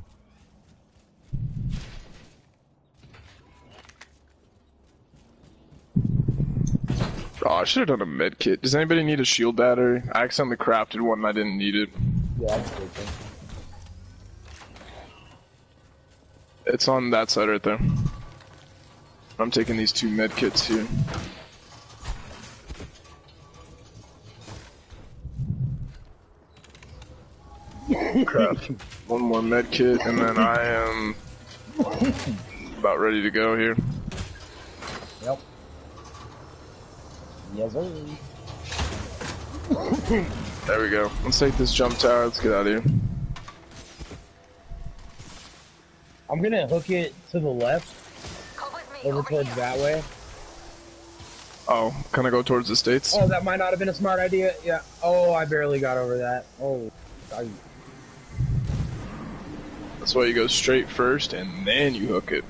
Oh, I should have done a med kit. Does anybody need a shield battery? I accidentally crafted one and I didn't need it. Yeah, that's good. It's on that side right there. I'm taking these 2 med kits here. Crap. One more med kit and then I am about ready to go here. Yep. Yes, sir. There we go. Let's take this jump tower. Let's get out of here. I'm gonna hook it to the left, over towards that way. Oh, can I go towards the States? Oh, that might not have been a smart idea. Yeah. Oh, I barely got over that. Oh. That's why you go straight first and then you hook it.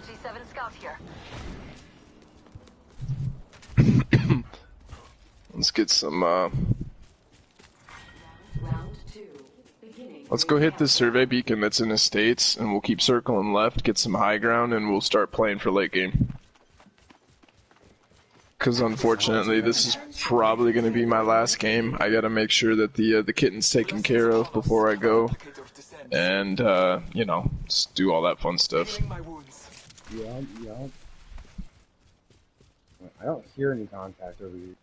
G7 scout here. Let's get some, Round 2. Beginning. let's go hit this survey beacon that's in the States, and we'll keep circling left, get some high ground, and we'll start playing for late game. Because unfortunately, this is probably going to be my last game. I got to make sure that the kitten's taken care of before I go, and you know, just do all that fun stuff. Yeah. I don't hear any contact over here.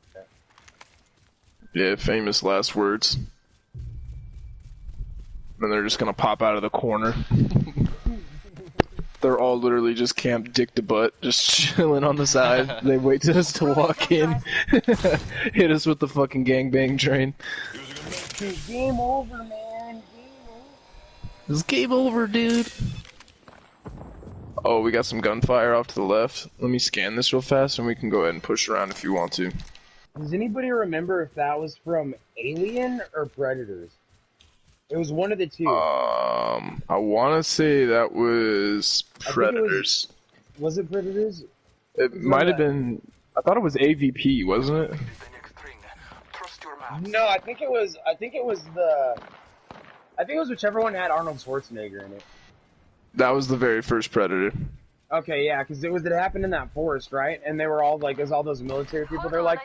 Yeah, famous last words. And they're just gonna pop out of the corner. They're all literally just camped dick to butt, just chilling on the side. They wait for us to walk in, hit us with the fucking gangbang train. Game over, man. It's game over, dude. Oh, we got some gunfire off to the left. Let me scan this real fast, and we can go ahead and push around if you want to. Does anybody remember if that was from Alien or Predators? It was one of the two. I want to say that was Predators. Was it Predators? It might have been. I thought it was AVP, wasn't it? No, I think it was whichever one had Arnold Schwarzenegger in it. That was the very first Predator. Okay, yeah, because it happened in that forest, right? And they were all like, it was all those military people. They're like,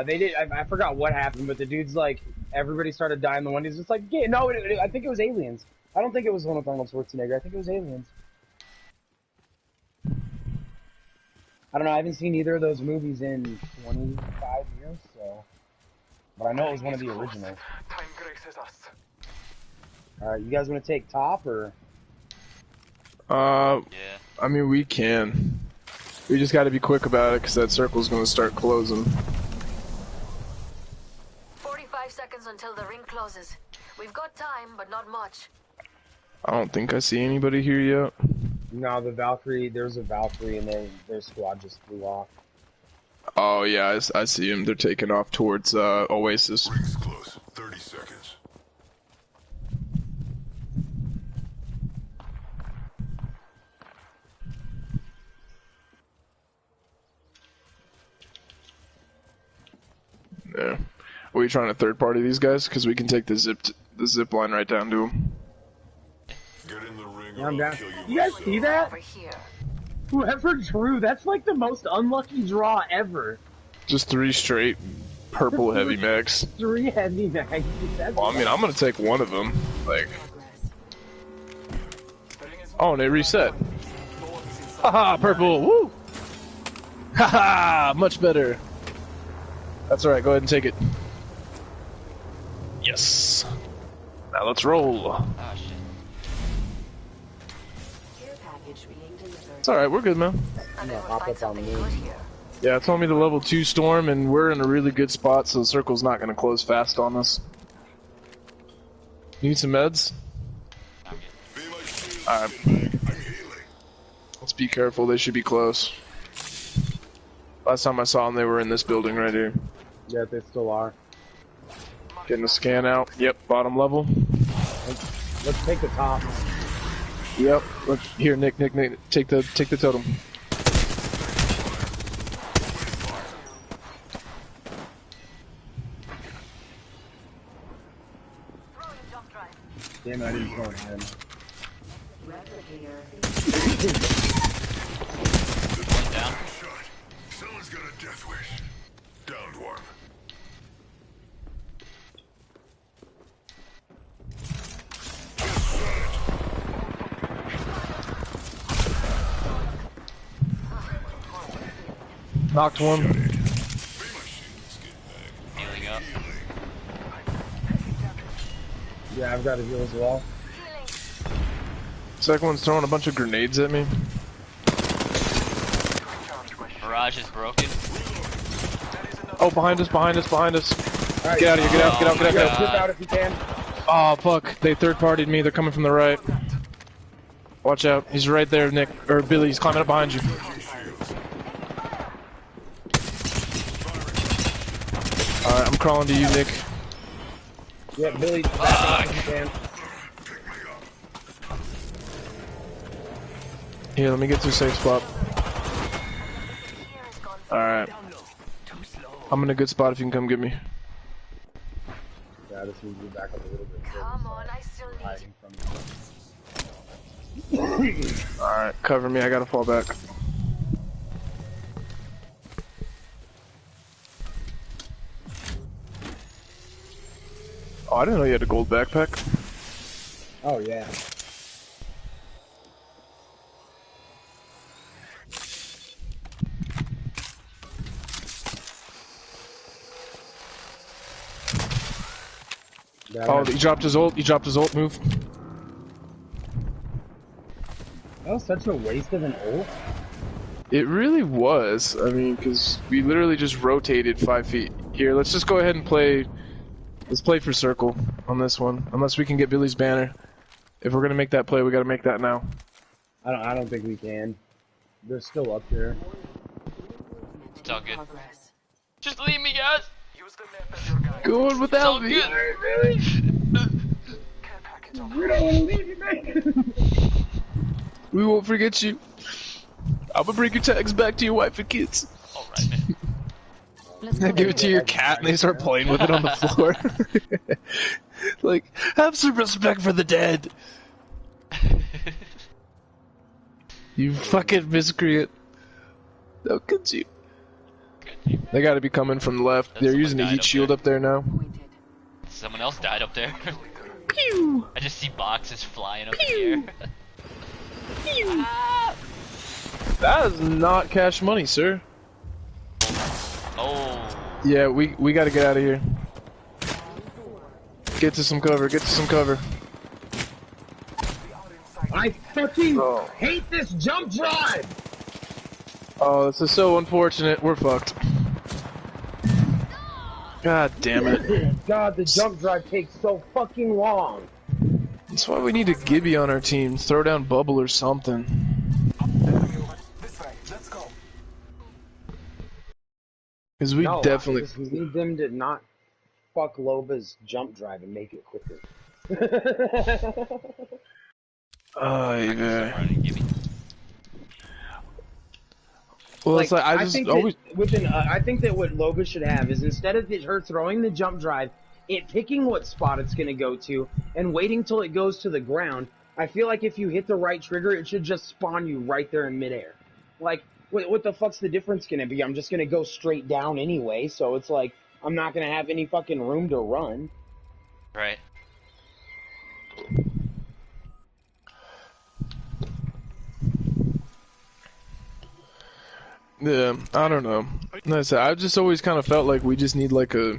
they did. I forgot what happened, but the dude's like, everybody started dying. The one he's just like, yeah, no, I think it was Aliens. I don't think it was one with Arnold Schwarzenegger. I think it was Aliens. I don't know. I haven't seen either of those movies in 25 years, so. But I know it was one of the originals. Alright, you guys want to take top, or? Yeah. I mean, we can. We just gotta be quick about it, because that circle's gonna start closing. 45 seconds until the ring closes. We've got time, but not much. I don't think I see anybody here yet. No, the Valkyrie, there's a Valkyrie, and their squad just flew off. Oh, yeah, I see them. They're taking off towards Oasis. Ring's close. 30 seconds. Yeah. Are we trying to third party these guys? Because we can take the zip line right down to them. Get in the ring Yeah, or I'm I'll down. kill you You guys myself. see that? Over here. Whoever drew, that's like the most unlucky draw ever. Just 3 straight purple heavy mechs. 3 heavy mags. That's Well, I mean, I'm gonna take one of them. Like, oh, and they reset. Haha, purple, woo! Haha, much better. That's alright, go ahead and take it. Yes. Now let's roll. Ah, shit. Care package being delivered. It's alright, we're good, man. And Yeah, then we'll hop find up on something me. good here. Yeah, it's on me to level 2 storm, and we're in a really good spot, so the circle's not gonna close fast on us. You need some meds? I'm good. Be my shield, Alright. shitbag. I'm healing. Let's be careful, they should be close. Last time I saw them, they were in this building right here. Yeah, they still are. Getting a scan out. Yep, bottom level. Let's take the top. Yep. Look, here, Nick, take the totem. Throwing jump drive. Damn it, I didn't throw it in. Down. Shot. Someone's got a death wish. Downed one. Knocked one. Healing up. Yeah, I've got a heal as well. Second one's throwing a bunch of grenades at me. Barrage is broken. Oh, behind us, behind us, behind us. Right, Get out of here, get out, get out, get out, get yeah, out. flip out if you can. Oh, fuck. They third-partied me. They're coming from the right. Watch out. He's right there, Nick. Or Billy, he's climbing up behind you. Alright, I'm crawling to you, Nick. Yeah, Billy, back off if you can. Here, let me get to a safe spot. Alright. I'm in a good spot if you can come get me. Yeah, I just need you back up a little bit. Come on, I still need Hiding from Alright, cover me. I gotta fall back. Oh, I didn't know you had a gold backpack. Oh, yeah. Oh, he dropped his ult. He dropped his ult. Move. That was such a waste of an ult. It really was. I mean, because we literally just rotated 5 feet. Here, let's just go ahead and play. Let's play for circle on this one. Unless we can get Billy's banner. If we're gonna make that play, we gotta make that now. I don't think we can. They're still up there. It's all good. Just leave me, guys. Use the map as your guide. Going without me. Care package on We don't want to leave you, man. We won't forget you. I'm gonna bring your tags back to your wife and kids. Alright, man. Give it to your cat and they start playing with it on the floor. Like, have some respect for the dead. You fucking miscreant. How could you? They gotta be coming from the left. They're Someone using the died heat up shield there. up there now. Someone else died up there. Pew! I just see boxes flying up in the air. That is not cash money, sir. Oh. Yeah, we gotta get out of here. Get to some cover, get to some cover. I fucking hate this jump drive! Oh, this is so unfortunate. We're fucked. God damn it. God, the jump drive takes so fucking long. That's why we need a Gibby on our team. Throw down bubble or something. this way. Let's go. Because we No, definitely... we need them to not fuck Loba's jump drive and make it quicker. Oh, yeah. Running, give me. Well, it's like, I just think always... I think that what Loba should have is instead of her throwing the jump drive, it picking what spot it's going to go to, and waiting till it goes to the ground, I feel like if you hit the right trigger, it should just spawn you right there in midair. Like, what the fuck's the difference going to be? I'm just going to go straight down anyway, so it's like, I'm not going to have any fucking room to run. Right. Yeah, I don't know. Like I said, I just always kind of felt like we just need like a...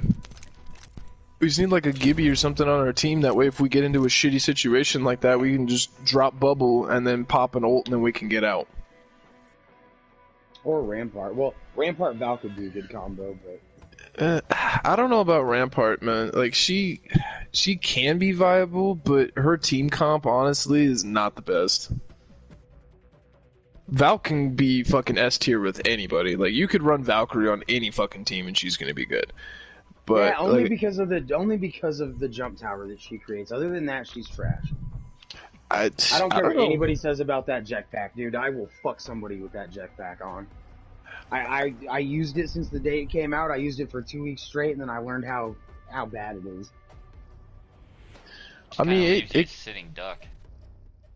We just need like a Gibby or something on our team. That way if we get into a shitty situation like that, we can just drop bubble and then pop an ult and then we can get out. Or Rampart. Well, Rampart Val could be a good combo, but... I don't know about Rampart, man. Like, she can be viable, but her team comp, honestly, is not the best. Val can be fucking S tier with anybody. Like, you could run Valkyrie on any fucking team and she's gonna be good. But yeah, only like, because of the jump tower that she creates. Other than that, she's trash. I don't care what know. anybody says about that jetpack, dude. I will fuck somebody with that jetpack on. I used it since the day it came out. I used it for 2 weeks straight, and then I learned how bad it is. I mean, Kinda leaves you it sitting duck.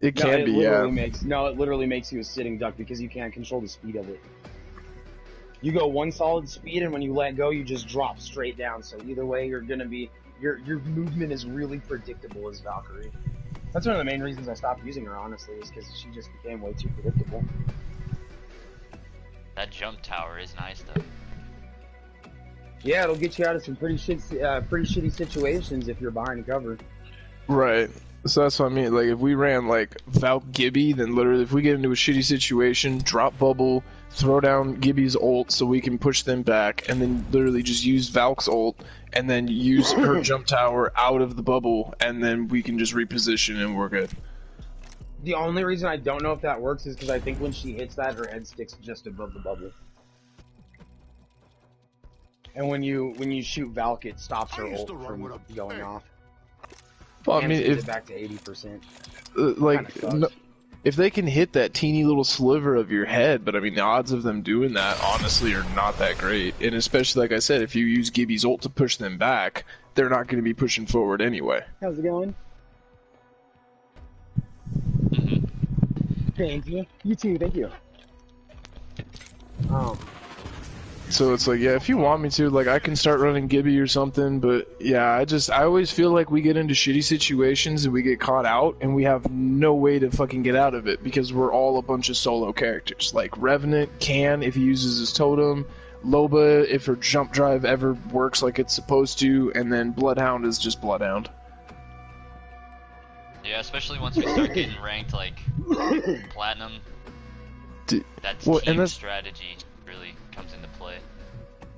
It No, can it be, literally yeah. makes it literally makes you a sitting duck because you can't control the speed of it. You go one solid speed, and when you let go, you just drop straight down. So either way, you're gonna be your movement is really predictable as Valkyrie. That's one of the main reasons I stopped using her, honestly, is because she just became way too predictable. That jump tower is nice though. Yeah, it'll get you out of some pretty shitty situations if you're behind cover. Right. So that's what I mean. Like, if we ran, like, Valk Gibby, then literally, if we get into a shitty situation, drop bubble, throw down Gibby's ult so we can push them back, and then literally just use Valk's ult, and then use her jump tower out of the bubble, and then we can just reposition and we're good. The only reason I don't know if that works is because I think when she hits that, her head sticks just above the bubble. And when you shoot Valk, it stops her ult from going off. Well, I And mean, sends if it back to 80%. like, no, if they can hit that teeny little sliver of your head, but I mean, the odds of them doing that honestly are not that great. And especially, like I said, if you use Gibby's ult to push them back, they're not going to be pushing forward anyway. How's it going? Thank you. You too. Thank you. So it's like, yeah, if you want me to, like, I can start running Gibby or something, but yeah, I always feel like we get into shitty situations and we get caught out and we have no way to fucking get out of it because we're all a bunch of solo characters. Like, Revenant can if he uses his totem, Loba if her jump drive ever works like it's supposed to, and then Bloodhound is just Bloodhound. Yeah, especially once we start getting ranked like platinum. That's team strategy really comes into play.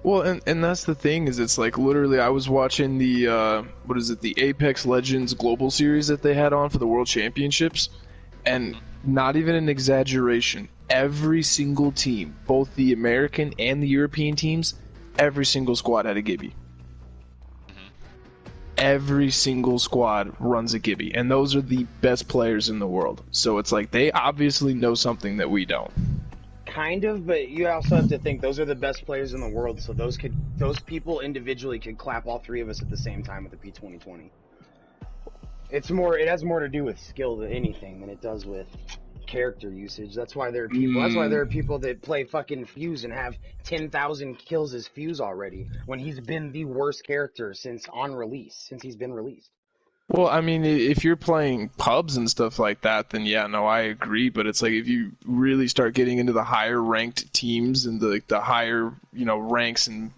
Well, and that's the thing is it's like literally I was watching the the Apex Legends Global Series that they had on for the World Championships, and not even an exaggeration, every single team, both the American and the European teams, every single squad had a Gibby. Every single squad runs a Gibby, and those are the best players in the world. So it's like they obviously know something that we don't. Kind of, but you also have to think those are the best players in the world, so those people individually could clap all three of us at the same time with the P2020. It has more to do with skill than anything than it does with character usage. That's why there are people. That's why there are people that play fucking Fuse and have 10,000 kills as Fuse already when he's been the worst character since he's been released. Well, I mean, if you're playing pubs and stuff like that, then yeah, no, I agree. But it's like if you really start getting into the higher ranked teams and the higher ranks and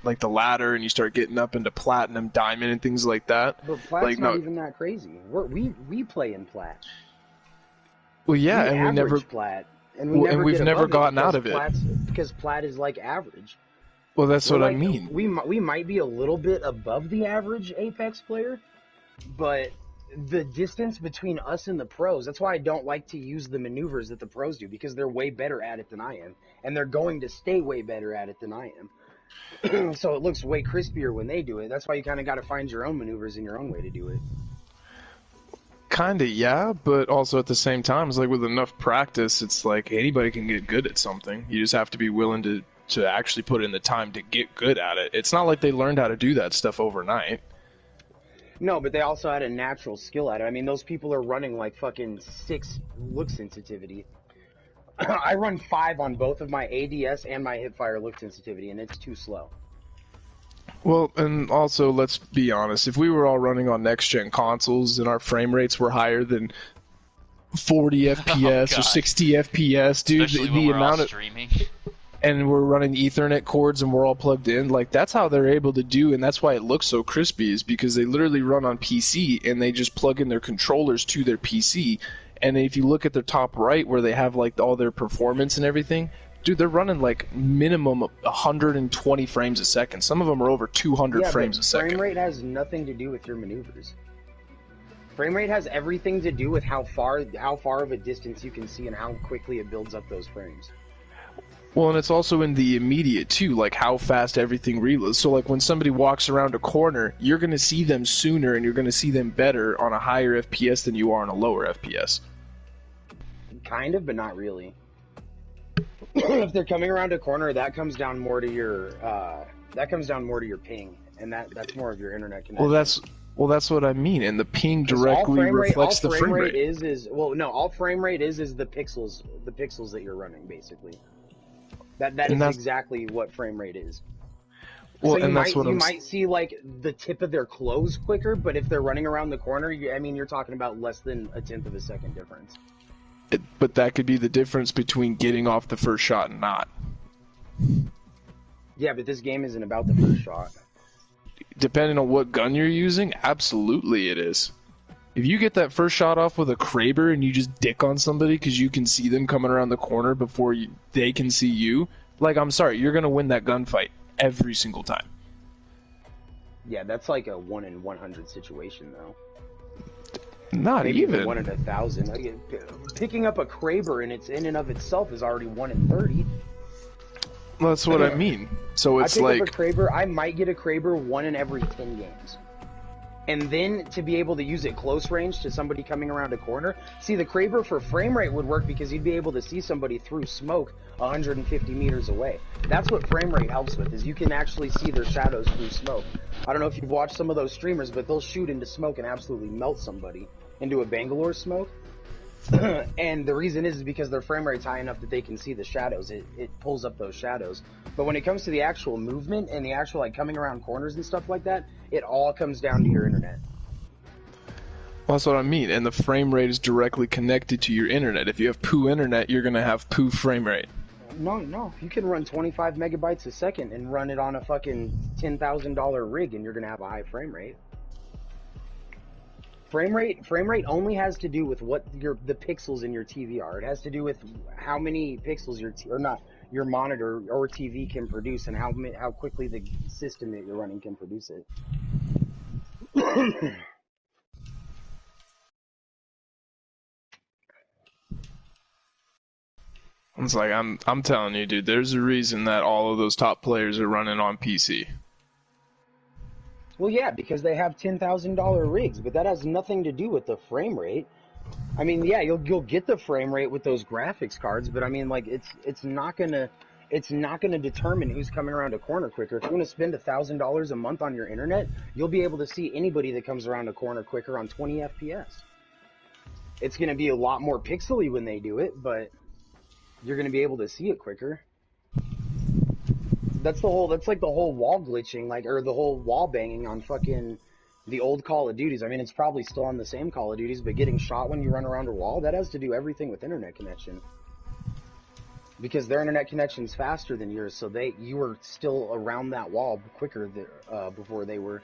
like the ladder, and you start getting up into platinum, diamond, and things like that. But Plat's not even that crazy. We play in Plat. Well, yeah, and we never Plat, and we've never gotten out of it because Plat is like average. Well, that's what I mean. We might be a little bit above the average Apex player, but the distance between us and the pros, that's why I don't like to use the maneuvers that the pros do, because they're way better at it than I am, and they're going to stay way better at it than I am. So it looks way crispier when they do it. That's why you kind of got to find your own maneuvers and your own way to do it. Kinda, yeah, but also at the same time, it's like with enough practice, it's like anybody can get good at something. You just have to be willing to actually put in the time to get good at it. It's not like they learned how to do that stuff overnight. No, but they also had a natural skill at it. I mean, those people are running like fucking 6 look sensitivity. I run 5 on both of my ADS and my hipfire look sensitivity, and it's too slow. Well, and also, let's be honest, if we were all running on next-gen consoles and our frame rates were higher than 40 FPS or 60 FPS, dude, especially the when amount of streaming. And we're running Ethernet cords and we're all plugged in, like that's how they're able to do, and that's why it looks so crispy, is because they literally run on PC and they just plug in their controllers to their PC. And if you look at the top right where they have like all their performance and everything, dude, they're running like minimum 120 frames a second. Some of them are over 200 frames a second. Frame rate has nothing to do with your maneuvers. Frame rate has everything to do with how far of a distance you can see and how quickly it builds up those frames. Well, and it's also in the immediate too, like how fast everything reloads. So like when somebody walks around a corner, you're going to see them sooner and you're going to see them better on a higher FPS than you are on a lower FPS. Kind of, but not really. If they're coming around a corner, that comes down more to your ping, and that's more of your internet connection. Well, Well, that's what I mean, and the ping 'Cause directly reflects the frame rate. All frame rate is the pixels that you're running, basically. That is that's exactly what frame rate is. well, So you and that's what might see like the tip of their clothes quicker, but if they're running around the corner, you're talking about less than a tenth of a second difference. But that could be the difference between getting off the first shot and not. Yeah, but this game isn't about the first shot. Depending on what gun you're using, absolutely it is. If you get that first shot off with a Kraber and you just dick on somebody because you can see them coming around the corner before they can see you, like, I'm sorry, you're going to win that gunfight every single time. Yeah, that's like a 1 in 100 situation, though. Not Maybe even 1 in 1,000. Picking up a Kraber in and of itself is already 1 in 30. That's what I mean. So it's I pick up a Kraber, I might get a Kraber 1 in every 10 games. And then to be able to use it close range to somebody coming around a corner. See, the Kraber for frame rate would work because you'd be able to see somebody through smoke 150 meters away. That's what frame rate helps with, is you can actually see their shadows through smoke. I don't know if you've watched some of those streamers, but they'll shoot into smoke and absolutely melt somebody into a Bangalore smoke. And the reason is because their frame rate's high enough that they can see the shadows. It pulls up those shadows. But when it comes to the actual movement and the actual like coming around corners and stuff like that, it all comes down to your internet. Well, that's what I mean, and the frame rate is directly connected to your internet. If you have poo internet, you're going to have poo frame rate. No. You can run 25 megabytes a second and run it on a fucking $10,000 rig and you're going to have a high frame rate. Frame rate only has to do with what the pixels in your TV are. It has to do with how many pixels your monitor or TV can produce and how quickly the system that you're running can produce it. It's like I'm telling you, dude. There's a reason that all of those top players are running on PC. Well, yeah, because they have $10,000 rigs, but that has nothing to do with the frame rate. I mean, yeah, you'll get the frame rate with those graphics cards, but I mean, like, it's not gonna determine who's coming around a corner quicker. If you want to spend $1,000 a month on your internet, you'll be able to see anybody that comes around a corner quicker on 20 FPS. It's gonna be a lot more pixely when they do it, but you're gonna be able to see it quicker. That's like the whole wall glitching, or the whole wall banging on fucking the old Call of Duties. I mean, it's probably still on the same Call of Duties, but getting shot when you run around a wall, that has to do everything with internet connection. Because their internet connection's faster than yours, so you were still around that wall quicker before they were,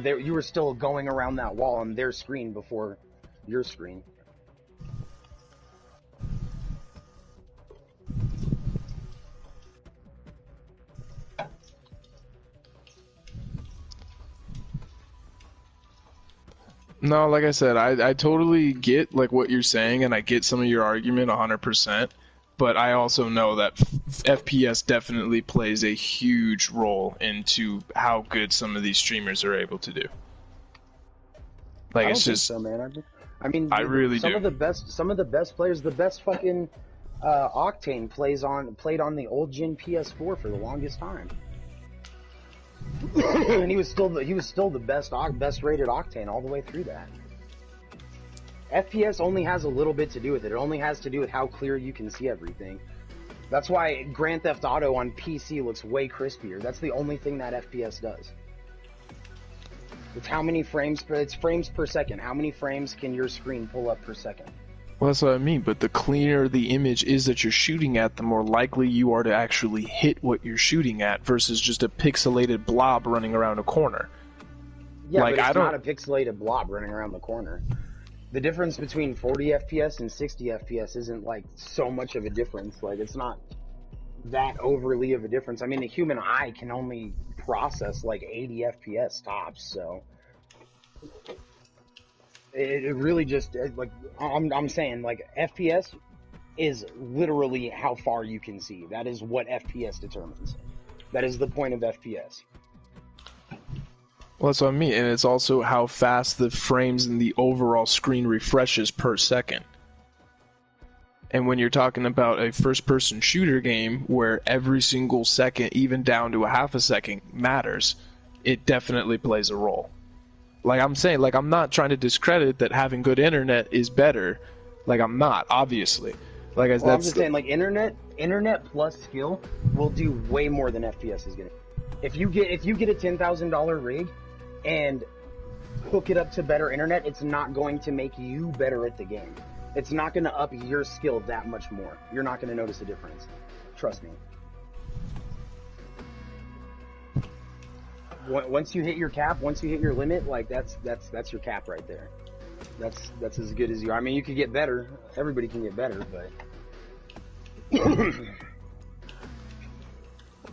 you were still going around that wall on their screen before your screen. No, like I said, I totally get like what you're saying, and I get some of your argument 100%. But I also know that FPS definitely plays a huge role into how good some of these streamers are able to do. Like, I it's don't just, think so, man. I mean, I really some do. of the best players, the best fucking Octane played on the old gen PS4 for the longest time. And he was still the best rated Octane all the way through that. FPS only has a little bit to do with it. It only has to do with how clear you can see everything. That's why Grand Theft Auto on PC looks way crispier. That's the only thing that FPS does. It's how many frames per second. How many frames can your screen pull up per second? Well, that's what I mean, but the cleaner the image is that you're shooting at, the more likely you are to actually hit what you're shooting at versus just a pixelated blob running around a corner. Yeah, like, but it's not a pixelated blob running around the corner. The difference between 40 FPS and 60 FPS isn't like so much of a difference. Like, it's not that overly of a difference. I mean, the human eye can only process like 80 FPS tops, so it really just like I'm saying, like, FPS is literally how far you can see. That is what FPS determines. That is the point of FPS. Well, that's what I mean, and it's also how fast the frames and the overall screen refreshes per second. And when you're talking about a first-person shooter game where every single second, even down to a half a second, matters, it definitely plays a role. Like I'm saying, like I'm not trying to discredit that having good internet is better. Like I'm not, obviously. Like well, I'm just saying, like internet plus skill will do way more than FPS is gonna. If you get a $10,000 rig and hook it up to better internet, it's not going to make you better at the game. It's not going to up your skill that much more. You're not going to notice a difference. Trust me. Once you hit your cap, once you hit your limit, like that's your cap right there. That's as good as you are. I mean, you could get better. Everybody can get better, but.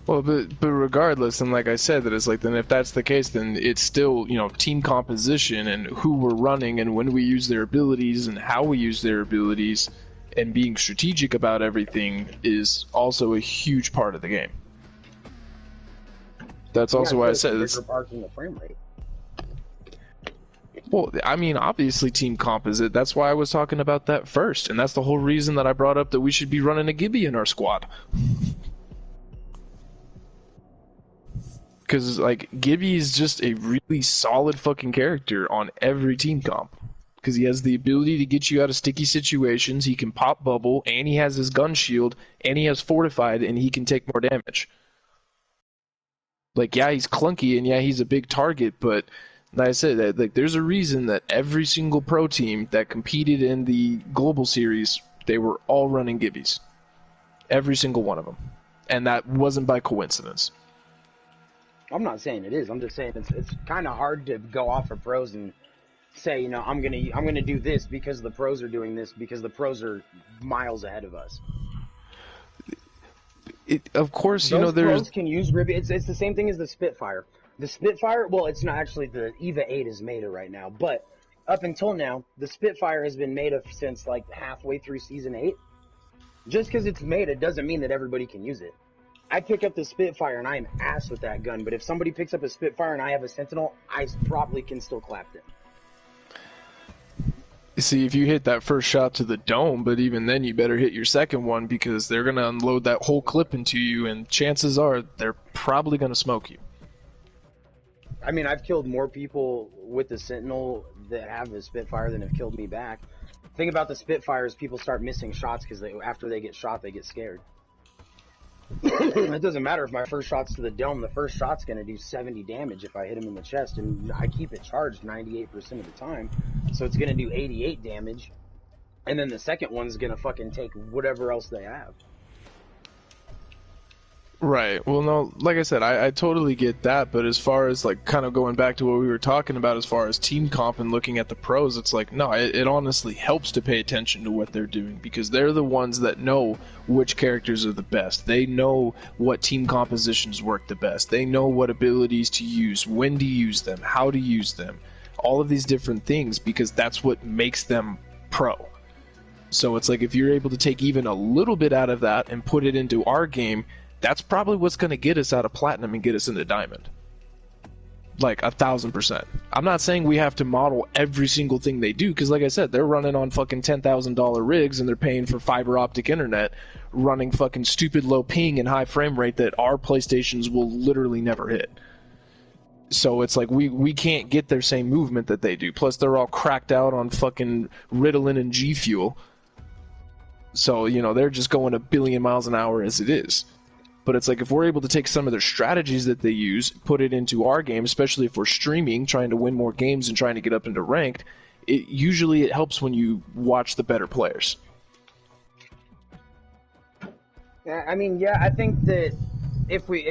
Well, but regardless, and like I said, that it's like, then if that's the case, then it's still, you know, team composition and who we're running and when we use their abilities and how we use their abilities and being strategic about everything is also a huge part of the game. That's also why I said it's part in the frame rate. Well, I mean, obviously team composite. That's why I was talking about that first, and that's the whole reason that I brought up that we should be running a Gibby in our squad. Because, like, Gibby is just a really solid fucking character on every team comp. Because he has the ability to get you out of sticky situations, he can pop bubble, and he has his gun shield, and he has fortified, and he can take more damage. Like, yeah, he's clunky, and yeah, he's a big target, but like I said, like, there's a reason that every single pro team that competed in the Global Series, they were all running Gibbies. Every single one of them. And that wasn't by coincidence. I'm not saying it is. I'm just saying it's kind of hard to go off of pros and say, you know, I'm gonna do this because the pros are doing this because the pros are miles ahead of us. Of course, you Those know, there's pros can use Ribby. It's the same thing as the Spitfire. The Spitfire, well, it's not actually, the EVA 8 is made of right now, but up until now, the Spitfire has been made of since like halfway through Season 8. Just because it's made, it doesn't mean that everybody can use it. I pick up the Spitfire and I am ass with that gun, but if somebody picks up a Spitfire and I have a Sentinel, I probably can still clap them. See, if you hit that first shot to the dome, but even then you better hit your second one because they're going to unload that whole clip into you, and chances are they're probably going to smoke you. I mean, I've killed more people with the Sentinel that have the Spitfire than have killed me back. The thing about the Spitfire is people start missing shots because after they get shot, they get scared. It doesn't matter if my first shot's to the dome. The first shot's going to do 70 damage if I hit him in the chest, and I keep it charged 98% of the time, so it's going to do 88 damage, and then the second one's going to fucking take whatever else they have. Right. Well, no, like I said, I totally get that, but as far as, like, kind of going back to what we were talking about as far as team comp and looking at the pros, it's like, no, it honestly helps to pay attention to what they're doing, because they're the ones that know which characters are the best. They know what team compositions work the best. They know what abilities to use, when to use them, how to use them, all of these different things, because that's what makes them pro. So it's like, if you're able to take even a little bit out of that and put it into our game, that's probably what's going to get us out of Platinum and get us into Diamond. Like, 1,000%. I'm not saying we have to model every single thing they do, because like I said, they're running on fucking $10,000 rigs and they're paying for fiber optic internet, running fucking stupid low ping and high frame rate that our PlayStations will literally never hit. So it's like, we can't get their same movement that they do. Plus, they're all cracked out on fucking Ritalin and G Fuel. So, you know, they're just going a billion miles an hour as it is. But it's like, if we're able to take some of their strategies that they use, put it into our game, especially if we're streaming, trying to win more games and trying to get up into ranked, it helps when you watch the better players. Yeah, I mean, yeah, I think that if we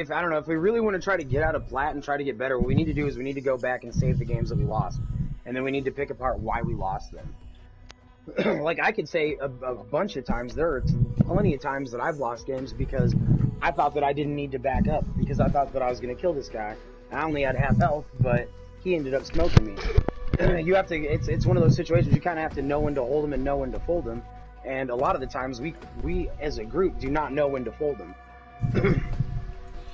really want to try to get out of Plat and try to get better, what we need to do is we need to go back and save the games that we lost. And then we need to pick apart why we lost them. Like, I could say a bunch of times, there are plenty of times that I've lost games because I thought that I didn't need to back up, because I thought that I was going to kill this guy. I only had half health, but he ended up smoking me. You have to, it's one of those situations you kind of have to know when to hold them and know when to fold them. And a lot of the times we as a group do not know when to fold them.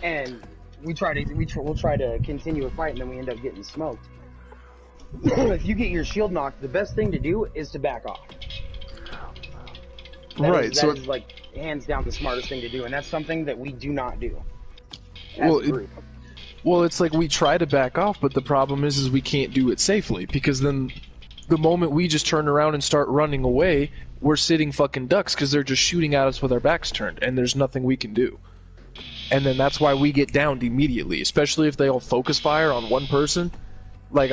And we'll try to continue a fight, and then we end up getting smoked. If you get your shield knocked, the best thing to do is to back off. That is like hands down the smartest thing to do, and that's something that we do not do as a group. Well, it's like we try to back off, but the problem is we can't do it safely, because then the moment we just turn around and start running away, we're sitting fucking ducks because they're just shooting at us with our backs turned, and there's nothing we can do. And then that's why we get downed immediately, especially if they all focus fire on one person. Like,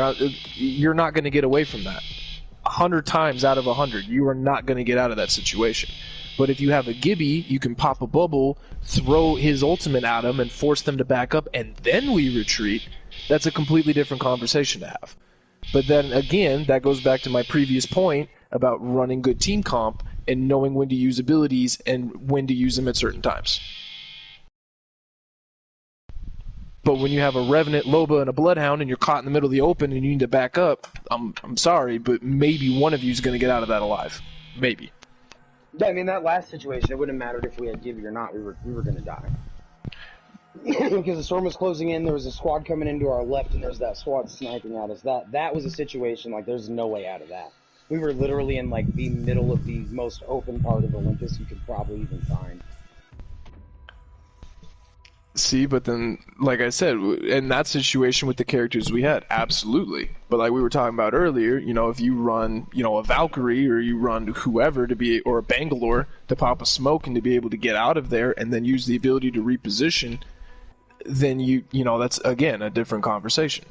you're not going to get away from that. 100 times out of 100, you are not going to get out of that situation. But if you have a Gibby, you can pop a bubble, throw his ultimate at him, and force them to back up, and then we retreat. That's a completely different conversation to have. But then, again, that goes back to my previous point about running good team comp and knowing when to use abilities and when to use them at certain times. But when you have a Revenant, Loba, and a Bloodhound, and you're caught in the middle of the open and you need to back up, I'm sorry, but maybe one of you is going to get out of that alive. Maybe. Yeah, I mean, that last situation, it wouldn't have mattered if we had Gibby or not. We were going to die. Because the storm was closing in, there was a squad coming into our left, and there's that squad sniping at us. That was a situation, like, there's no way out of that. We were literally in, like, the middle of the most open part of Olympus you could probably even find. See, but then, like I said, in that situation with the characters we had, absolutely. But like we were talking about earlier, you know, if you run, you know, a Valkyrie or you run whoever to be, or a Bangalore to pop a smoke and to be able to get out of there and then use the ability to reposition, then you know, that's, again, a different conversation.